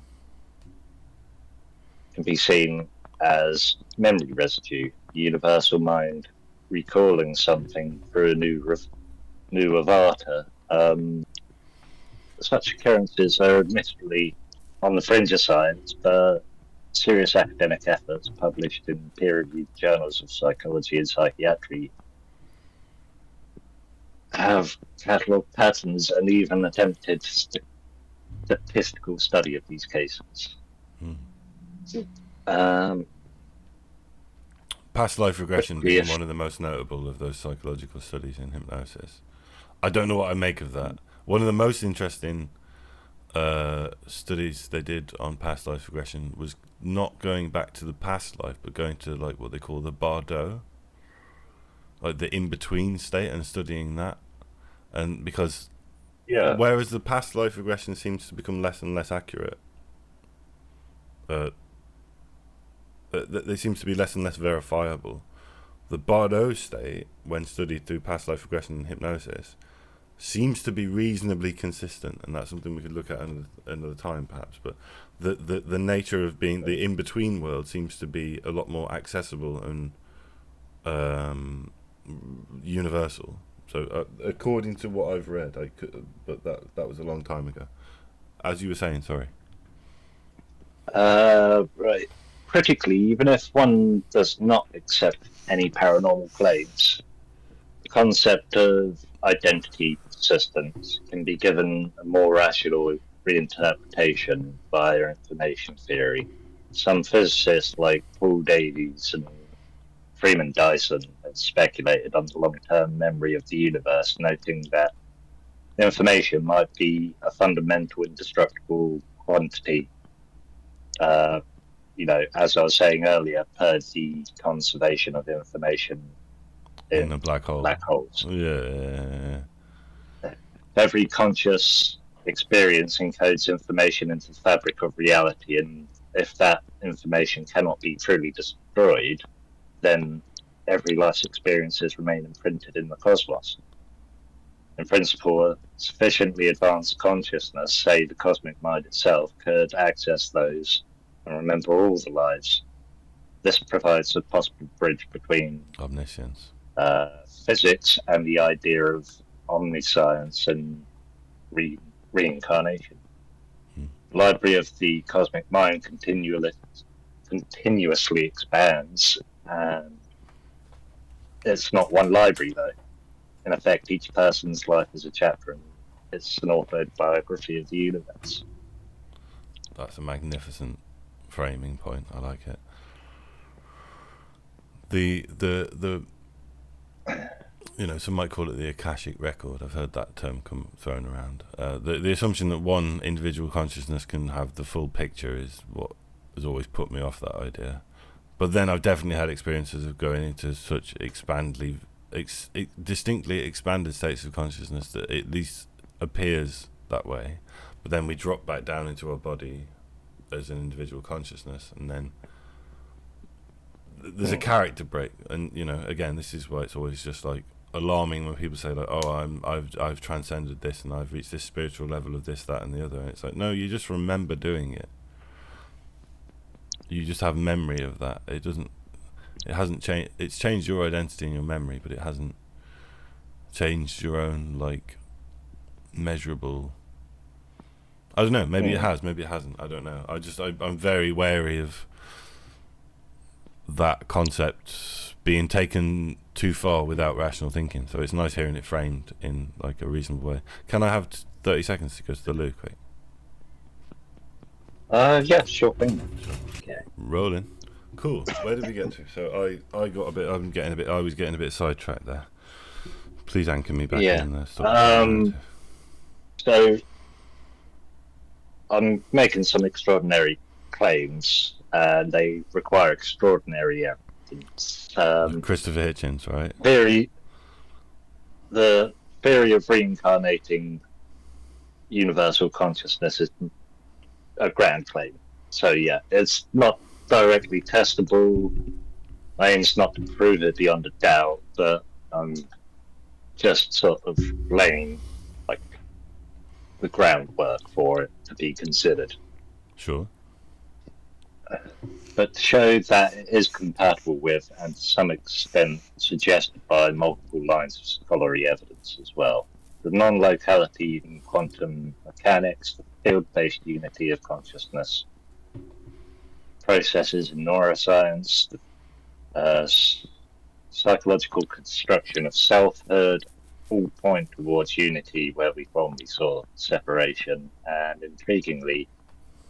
be seen as memory residue, universal mind recalling something through a new avatar. Such occurrences are admittedly on the fringe of science, but serious academic efforts published in peer-reviewed journals of psychology and psychiatry have catalogued patterns and even attempted statistical study of these cases. Past life regression being one of the most notable of those psychological studies in hypnosis. I don't know what I make of that. One of the most interesting studies they did on past life regression was not going back to the past life, but going to like what they call the bardo, like the in-between state, and studying that. And because whereas the past life regression seems to become less and less accurate, they seem to be less and less verifiable. The bardo state, when studied through past life regression and hypnosis, seems to be reasonably consistent, and that's something we could look at another time perhaps. But the nature of being the in-between world seems to be a lot more accessible and universal. So according to what I've read, but that was a long time ago. As you were saying, sorry. Right. Critically, even if one does not accept any paranormal claims, the concept of identity persistence can be given a more rational reinterpretation via information theory. Some physicists like Paul Davies and Freeman Dyson have speculated on the long-term memory of the universe, noting that information might be a fundamental indestructible quantity. As I was saying earlier, per the conservation of information in a black hole. Black holes. Yeah. Every conscious experience encodes information into the fabric of reality, and if that information cannot be truly destroyed, then every life's experiences remain imprinted in the cosmos. In principle, a sufficiently advanced consciousness, say the cosmic mind itself, could access those and remember all the lives. This provides a possible bridge between omniscience, physics, and the idea of omniscience and reincarnation. The library of the cosmic mind continuously expands, and it's not one library though. In effect, each person's life is a chapter, and it's an autobiography of the universe. That's a magnificent framing point. I like it. The some might call it the Akashic record. I've heard that term thrown around. The assumption that one individual consciousness can have the full picture is what has always put me off that idea. But then I've definitely had experiences of going into such distinctly expanded states of consciousness that it at least appears that way. But then we drop back down into our body as an individual consciousness, and then there's a character break. And again, this is why it's always just like alarming when people say like, "Oh, I've transcended this and I've reached this spiritual level of this, that, and the other." And it's like, no, you just remember doing it. You just have memory of that. It hasn't changed. It's changed your identity and your memory, but it hasn't changed your own measurable. I don't know. Maybe it has. Maybe it hasn't. I don't know. I'm very wary of that concept being taken too far without rational thinking. So it's nice hearing it framed in a reasonable way. Can I have 30 seconds to go to the loo quick? Yeah, sure thing. Okay. Rolling. Cool. Where did we get to? So I was getting a bit sidetracked there. Please anchor me back in there. So I'm making some extraordinary claims, and they require extraordinary instance. Christopher Hitchens, right? The theory of reincarnating universal consciousness is a grand claim. So yeah, it's not directly testable. My aim's not to prove it beyond a doubt, but just sort of laying like the groundwork for it to be considered. Sure. But to show that it is compatible with, and to some extent suggested by, multiple lines of scholarly evidence as well. The non-locality in quantum mechanics, the field-based unity of consciousness, processes in neuroscience, the psychological construction of selfhood, all point towards unity where we formerly saw separation, and intriguingly,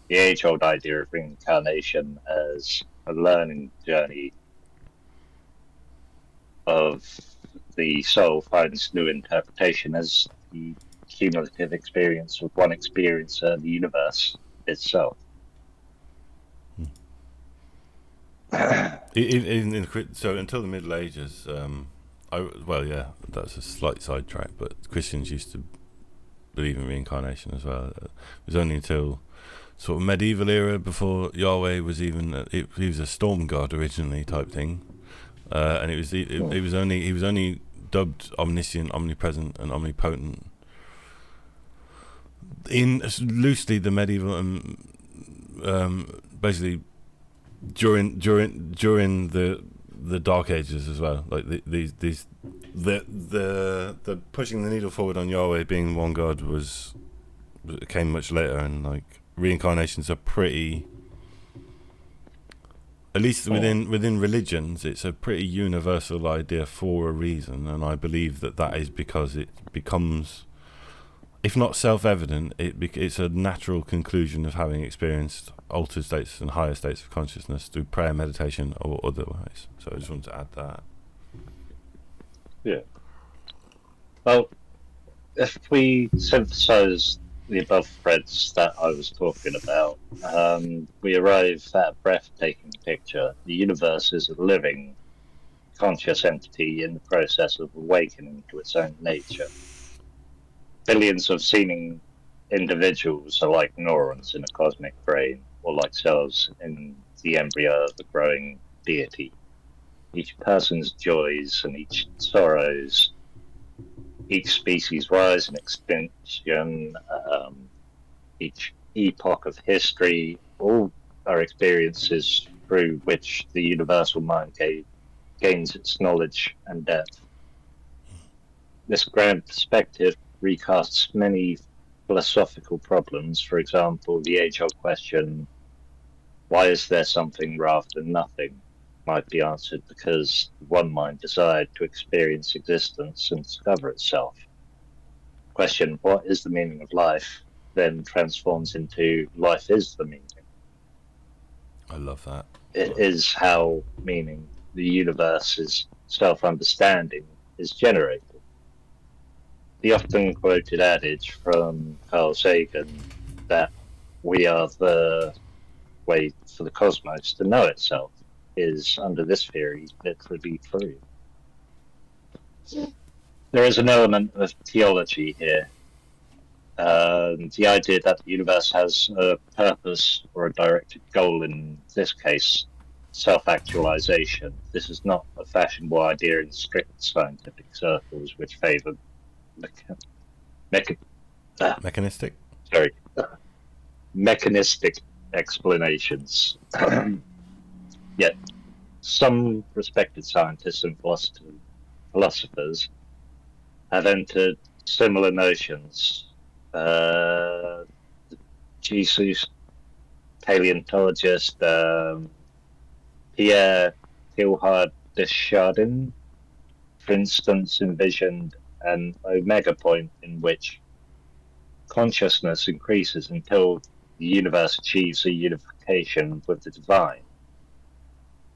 the age-old idea of reincarnation as a learning journey of the soul finds new interpretation as the cumulative experience of one experiencer, the universe itself. So until the Middle Ages, that's a slight sidetrack, but Christians used to believe in reincarnation as well. It was only until sort of medieval era before Yahweh was even he was a storm god originally type thing, and he was only dubbed omniscient, omnipresent, and omnipotent in loosely the medieval basically during the Dark Ages as well. Like the pushing the needle forward on Yahweh being one god came much later, and like reincarnations are pretty, at least within religions, it's a pretty universal idea for a reason, and I believe that is because it becomes, if not self-evident, it's a natural conclusion of having experienced altered states and higher states of consciousness through prayer, meditation, or otherwise. So I just wanted to add that. Yeah. Well, if we synthesize the above threads that I was talking about, we arrive at a breathtaking picture. The universe is a living, conscious entity in the process of awakening to its own nature. Billions of seeming individuals are like neurons in a cosmic brain, or like cells in the embryo of a growing deity. Each person's joys and each sorrows, each species' rise and extinction, each epoch of history, all are experiences through which the universal mind gains its knowledge and depth. This grand perspective recasts many philosophical problems. For example, the age-old question, why is there something rather than nothing, might be answered because one mind desired to experience existence and discover itself. The question, what is the meaning of life, then transforms into life is the meaning. I love that. It is how meaning, the universe's self-understanding, is generated. The often quoted adage from Carl Sagan that we are the way for the cosmos to know itself is, under this theory, literally true. There is an element of theology here. The idea that the universe has a purpose or a directed goal, in this case, self-actualization. This is not a fashionable idea in strict scientific circles, which favour mechanistic explanations. Yet, some respected scientists and philosophers have entered similar notions. Jesus, paleontologist Pierre Teilhard de Chardin, for instance, envisioned an omega point in which consciousness increases until the universe achieves a unification with the divine.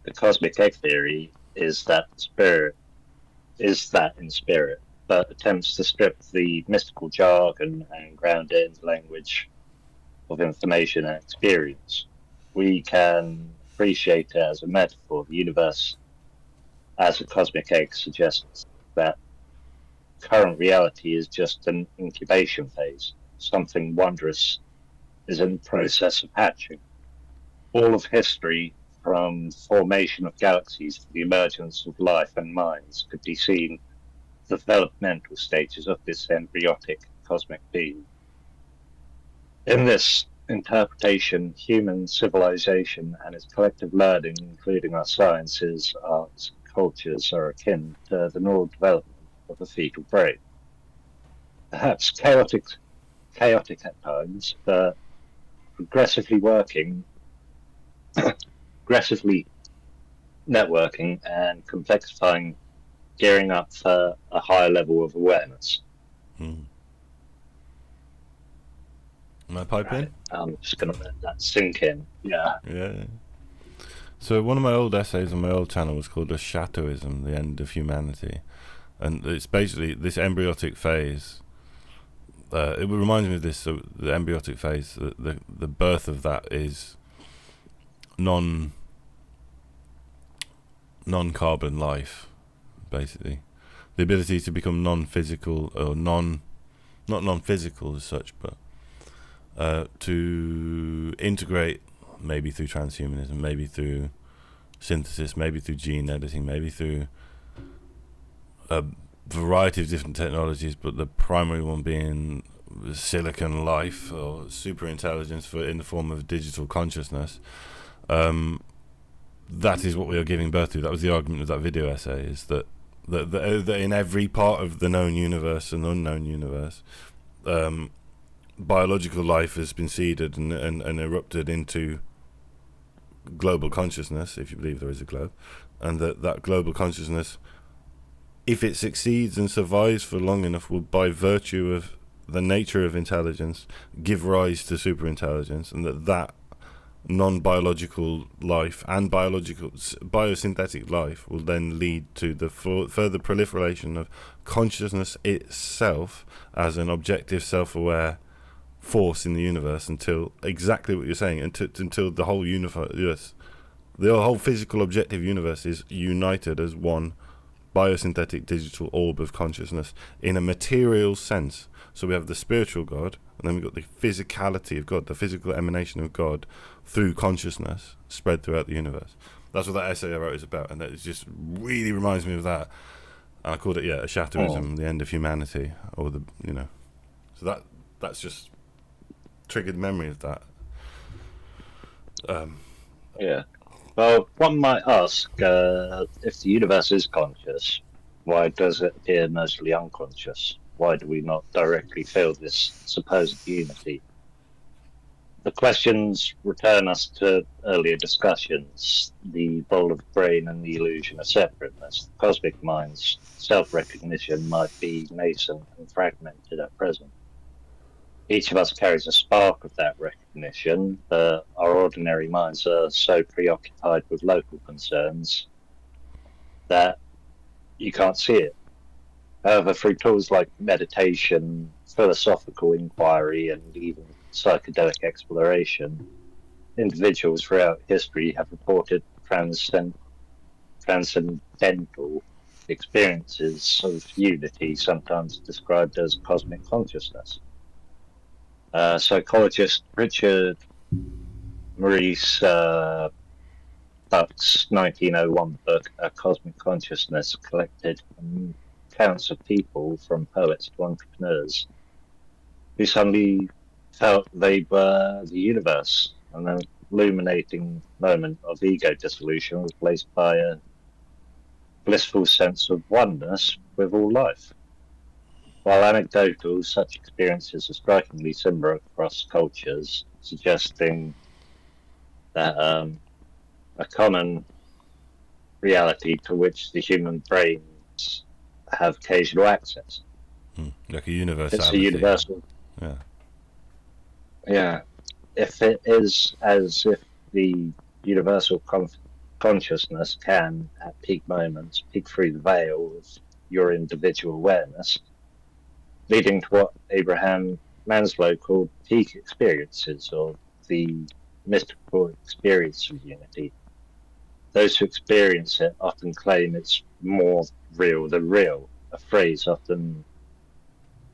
The cosmic egg theory is that in spirit, but attempts to strip the mystical jargon and ground it into language of information and experience. We can appreciate it as a metaphor. The universe as a cosmic egg suggests that current reality is just an incubation phase. Something wondrous is in the process of hatching. All of history, from formation of galaxies to the emergence of life and minds, could be seen the developmental stages of this embryotic cosmic being. In this interpretation, human civilization and its collective learning, including our sciences, arts, cultures, are akin to the neural development of a fetal brain. Perhaps chaotic at times, but progressively progressively networking and complexifying, gearing up for a higher level of awareness. Am I piping? I'm just going to let that sink in. Yeah. Yeah. So one of my old essays on my old channel was called Shadowism, the End of Humanity. And it's basically this embryotic phase. It reminds me of this, so the embryotic phase, the birth of that is non-carbon life, basically. The ability to become non-physical, or not non-physical as such, but to integrate, maybe through transhumanism, maybe through synthesis, maybe through gene editing, maybe through a variety of different technologies, but the primary one being silicon life or super intelligence in the form of digital consciousness. That is what we are giving birth to. That was the argument of that video essay, is that in every part of the known universe and unknown universe, biological life has been seeded and erupted into global consciousness, if you believe there is a globe, and that global consciousness, if it succeeds and survives for long enough, will, by virtue of the nature of intelligence, give rise to superintelligence, and that non-biological life and biosynthetic life will then lead to the further proliferation of consciousness itself as an objective, self-aware force in the universe, until exactly what you're saying, until the whole universe, the whole physical objective universe is united as one biosynthetic digital orb of consciousness in a material sense. So we have the spiritual God, and then we've got the physicality of God, the physical emanation of God through consciousness spread throughout the universe. That's what that essay I wrote is about, and that just really reminds me of that. And I called it, a Shadowism, the End of Humanity, or so that's just triggered memory of that. Yeah. Well, one might ask, if the universe is conscious, why does it appear mostly unconscious? Why do we not directly feel this supposed unity? The questions return us to earlier discussions, the bowl of brain and the illusion of separateness. The cosmic mind's self-recognition might be nascent and fragmented at present. Each of us carries a spark of that recognition, but our ordinary minds are so preoccupied with local concerns that you can't see it. However, through tools like meditation, philosophical inquiry, and even psychedelic exploration, individuals throughout history have reported transcendental experiences of unity, sometimes described as cosmic consciousness. Psychologist Richard Maurice Buck's 1901 book, A Cosmic Consciousness, collected accounts of people, from poets to entrepreneurs, who suddenly felt they were the universe. And an illuminating moment of ego dissolution was replaced by a blissful sense of oneness with all life. While anecdotal, such experiences are strikingly similar across cultures, suggesting that a common reality to which the human brains have occasional access. Like a universality. It's a universal. Yeah. Yeah. If it is as if the universal consciousness can, at peak moments, peek through the veil of your individual awareness, leading to what Abraham Maslow called peak experiences, or the mystical experience of unity. those who experience it often claim it's more real than real, a phrase often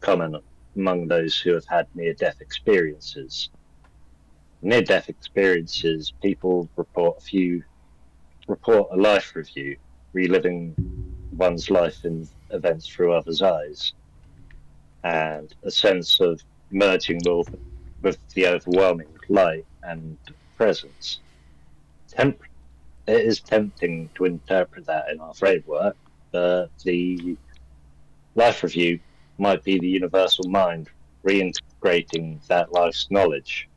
common among those who have had near-death experiences. Near-death experiences, people report a life review, reliving one's life in events through others' eyes, and a sense of merging with the overwhelming light and presence. It is tempting to interpret that in our framework, but the life review might be the universal mind reintegrating that life's knowledge,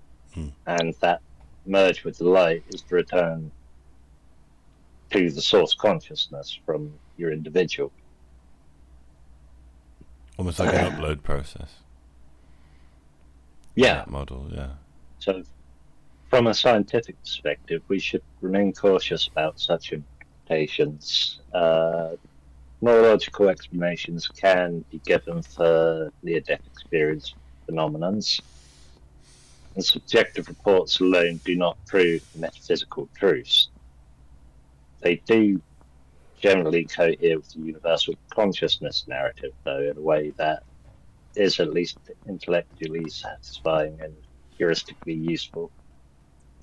and that merge with the light is the return to the source consciousness from your individual. Almost like an upload process. Yeah. That model, yeah. So, from a scientific perspective, we should remain cautious about such interpretations. Neurological explanations can be given for near-death experience phenomenons, and subjective reports alone do not prove metaphysical truths. They do generally cohere with the universal consciousness narrative, though, in a way that is at least intellectually satisfying and heuristically useful.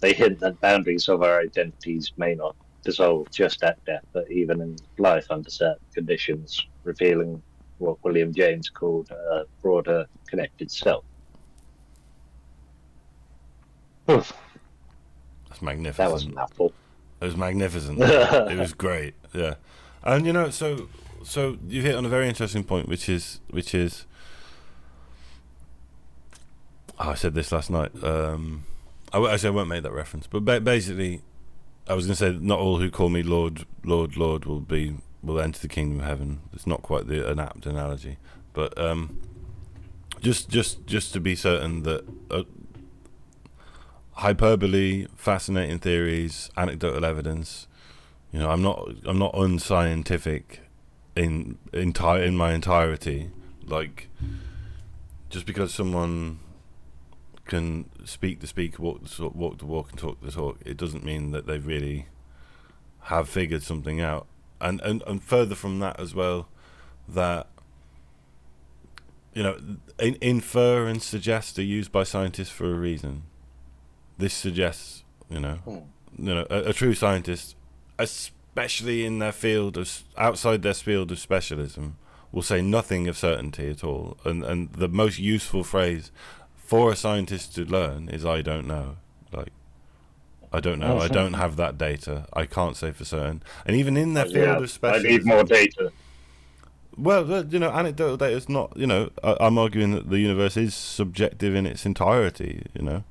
They hint that boundaries of our identities may not dissolve just at death, but even in life under certain conditions, revealing what William James called a broader connected self. That's magnificent. That was a mouthful. It was magnificent. It was great. Yeah, and you know, so you hit on a very interesting point, which is. Oh, I said this last night. I won't make that reference, but basically, I was going to say that not all who call me Lord will enter the kingdom of heaven. It's not quite an apt analogy, but just to be certain that hyperbole, fascinating theories, anecdotal evidence. You know, I'm not unscientific in my entirety. Like, just because someone can speak the speak, walk the walk, and talk the talk, it doesn't mean that they really have figured something out. And further from that as well, that, you know, infer and suggest are used by scientists for a reason. This suggests, a true scientist, especially in their field of outside their field of specialism, will say nothing of certainty at all. And the most useful phrase for a scientist to learn is "I don't know." Like, I don't know. I don't have that data. I can't say for certain. And even in their field of specialism, I need more data. Well, you know, anecdotal data is not. You know, I'm arguing that the universe is subjective in its entirety. You know,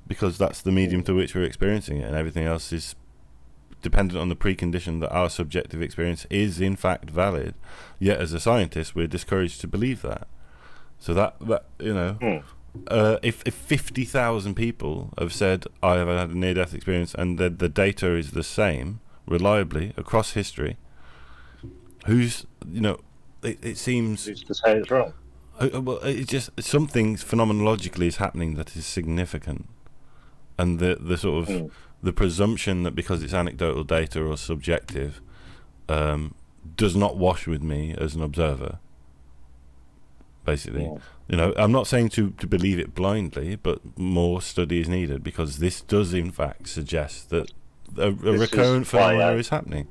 because that's the medium to which we're experiencing it, and everything else is dependent on the precondition that our subjective experience is in fact valid. Yet, as a scientist, we're discouraged to believe that. So that you know. If 50,000 people have said I have had a near-death experience and the data is the same reliably across history, who's, you know, it seems Who's to say it's wrong? Well, it just something phenomenologically is happening that is significant, and the sort of the presumption that because it's anecdotal data or subjective does not wash with me as an observer. Basically, you know, I'm not saying to believe it blindly, but more study is needed, because this does in fact suggest that a recurrent phenomenon is happening.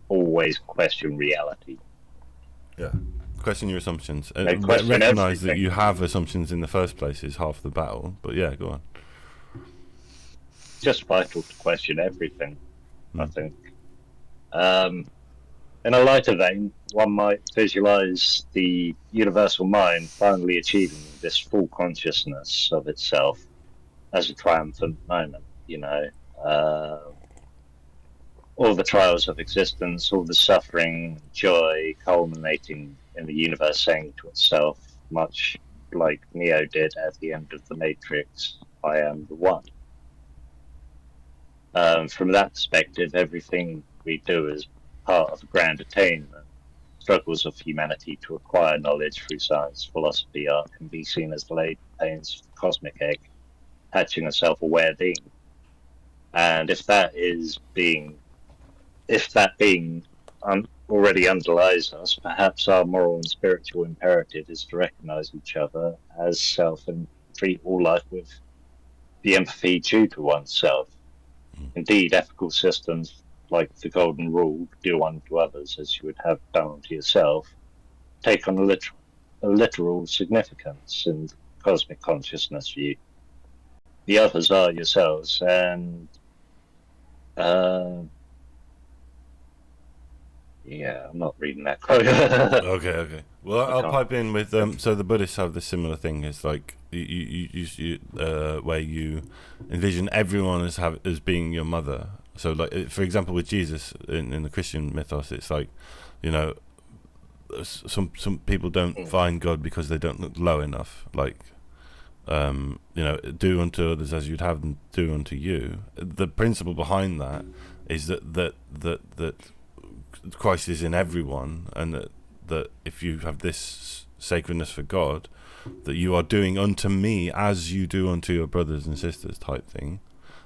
Always question reality. Yeah, question your assumptions. Question recognize that everything. you have assumptions in the first place is half the battle. But yeah, go on. Just vital to question everything, I think. In a lighter vein, one might visualize the universal mind finally achieving this full consciousness of itself as a triumphant moment, you know. All the trials of existence, all the suffering, joy, culminating in the universe saying to itself, much like Neo did at the end of The Matrix, I am the one. From that perspective, everything we do is part of a grand attainment. Struggles of humanity to acquire knowledge through science, philosophy, art can be seen as the labour pains of the cosmic egg, hatching a self-aware being. And if that being already underlies us, perhaps our moral and spiritual imperative is to recognize each other as self and treat all life with the empathy due to oneself. Indeed, ethical systems like the Golden Rule, do unto others as you would have done unto yourself, take on a literal significance in cosmic consciousness view. The others are yourselves, and yeah, I'm not reading that quote. Okay. Well, I'll pipe in with so the Buddhists have this similar thing. It's like you where you envision everyone as being your mother. So, like, for example, with Jesus in the Christian mythos, it's like, you know, some people don't find God because they don't look low enough. Like, you know, do unto others as you'd have them do unto you. The principle behind that is that Christ is in everyone, and that if you have this sacredness for God, that you are doing unto me as you do unto your brothers and sisters, type thing.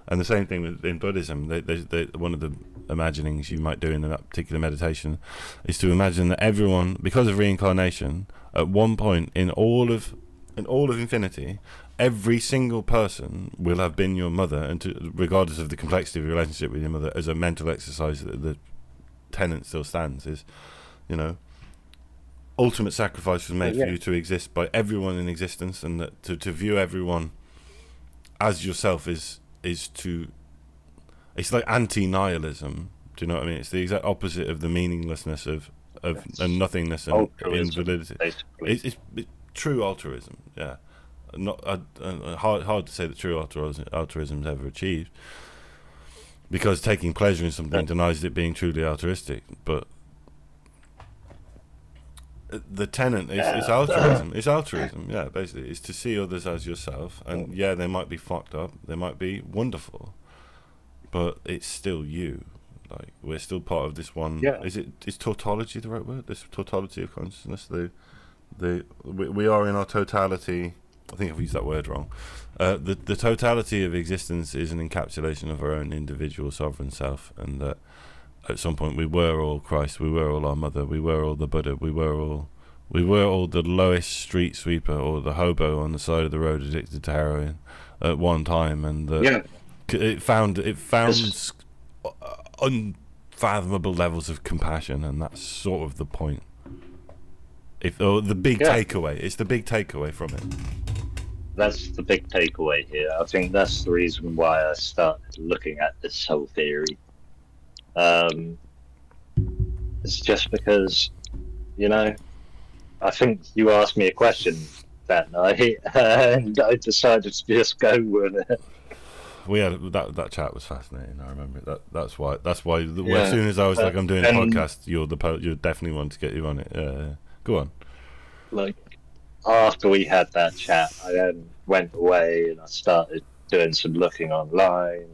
And the same thing in Buddhism. They, one of the imaginings you might do in that particular meditation is to imagine that everyone, because of reincarnation, at one point in all of infinity, every single person will have been your mother, and regardless of the complexity of your relationship with your mother, as a mental exercise, the tenet still stands. Is, you know, ultimate sacrifice was made for you to exist by everyone in existence, and that to view everyone as yourself is to, it's like anti-nihilism. Do you know what I mean? It's the exact opposite of the meaninglessness of and nothingness and invalidity. It's true altruism. Yeah, not hard to say that true altruism is ever achieved, because taking pleasure in something denies it being truly altruistic. But the tenet is altruism. It's altruism. Yeah, basically, it's to see others as yourself. And yeah, they might be fucked up. They might be wonderful, but it's still you. Like, we're still part of this one. Yeah. Is tautology the right word? This tautology of consciousness. We are in our totality. I think I've used that word wrong. The totality of existence is an encapsulation of our own individual sovereign self, and that at some point we were all Christ, we were all our mother, we were all the Buddha, we were all the lowest street sweeper or the hobo on the side of the road addicted to heroin at one time, and that it found unfathomable levels of compassion, and that's sort of the point. The big takeaway, it's the big takeaway from it. That's the big takeaway here. I think that's the reason why I started looking at this whole theory. It's just because, you know, I think you asked me a question that night, and I decided to just go with it. We had that chat was fascinating. I remember it. That's why. As soon as I was like, I'm doing a podcast, you're definitely one to get you on it. Go on. Like, after we had that chat, I then went away and I started doing some looking online.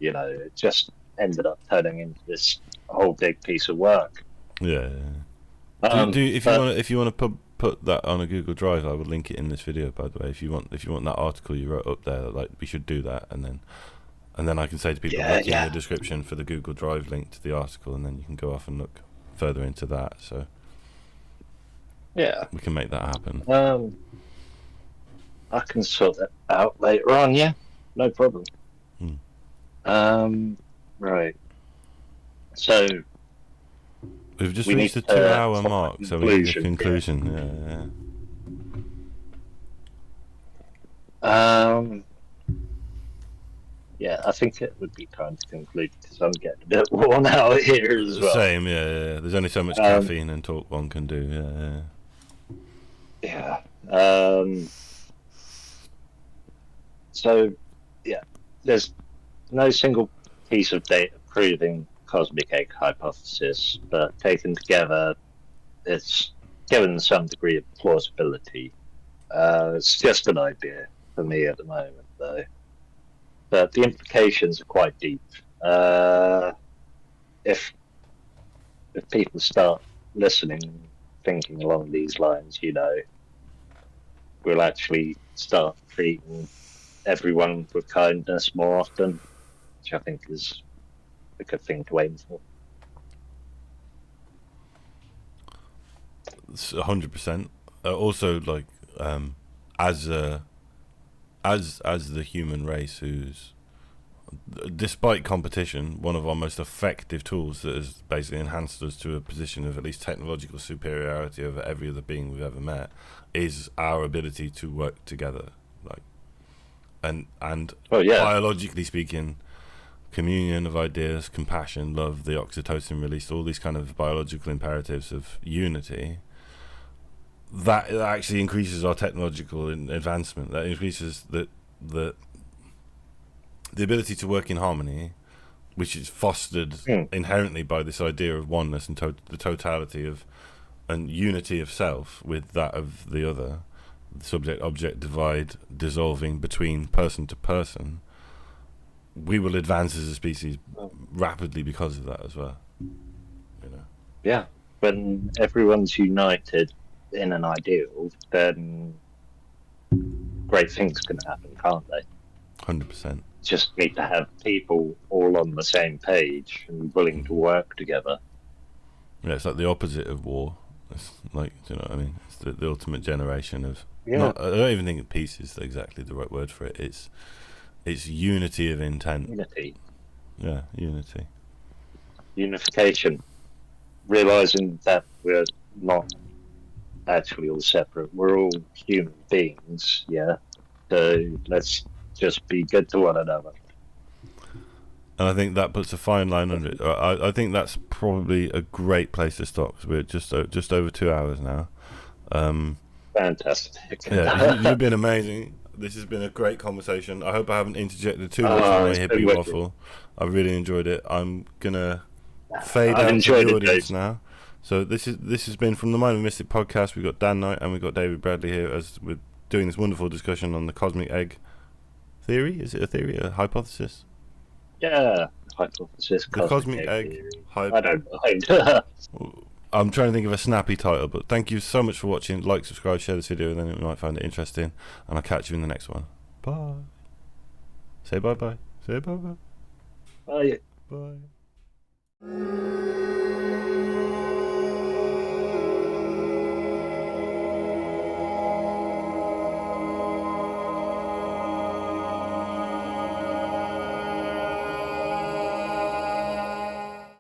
You know, it just ended up turning into this whole big piece of work. Yeah. If you want to put that on a Google Drive, I will link it in this video. By the way, if you want that article you wrote up there, like, we should do that, and then I can say to people, look in the description for the Google Drive link to the article, and then you can go off and look further into that. So yeah, we can make that happen. I can sort that out later on. Yeah, no problem. Right. So we've just reached the 2-hour mark, so we need a conclusion. Yeah, I think it would be time to conclude because I'm getting a bit worn out here as well. Same, yeah. There's only so much caffeine and talk one can do. Yeah. So, yeah, there's no single piece of data proving cosmic egg hypothesis, but taken together, it's given some degree of plausibility. It's just an idea for me at the moment, though. But the implications are quite deep. If people start listening, thinking along these lines, you know, we'll actually start treating everyone with kindness more often. which I think is a good thing to aim for. It's 100%. Also, like, as the human race, who's, despite competition, one of our most effective tools that has basically enhanced us to a position of at least technological superiority over every other being we've ever met, is our ability to work together. Like, and biologically speaking, communion of ideas, compassion, love, the oxytocin release, all these kind of biological imperatives of unity, that actually increases our technological advancement. That increases the ability to work in harmony, which is fostered inherently by this idea of oneness and the totality of and unity of self with that of the other, the subject-object divide dissolving between person to person. We will advance as a species rapidly because of that as well. You know? Yeah, when everyone's united in an ideal, then great things can happen, can't they? 100%. Just need to have people all on the same page and willing to work together. Yeah, it's like the opposite of war. It's like, do you know what I mean? It's the ultimate generation of. Yeah. I don't even think peace is exactly the right word for it. It's unity of intent. Unity. Yeah, unity. Unification. Realizing that we're not actually all separate. We're all human beings, yeah. So let's just be good to one another. And I think that puts a fine line under it. I think that's probably a great place to stop, because we're just over 2 hours now. Fantastic. Yeah, you've been amazing. This has been a great conversation. I hope I haven't interjected too much on my hippie waffle. I really enjoyed it. I'm gonna fade out to the audience now. So this has been from the Mind of Mystic podcast. We've got Dan Knight and we've got David Bradley here as we're doing this wonderful discussion on the cosmic egg theory. Is it a theory, a hypothesis? Yeah, hypothesis. The cosmic egg. I don't mind. I'm trying to think of a snappy title, but thank you so much for watching. Like, subscribe, share this video, and then you might find it interesting. And I'll catch you in the next one. Bye. Say bye-bye. Say bye-bye. Bye. Bye.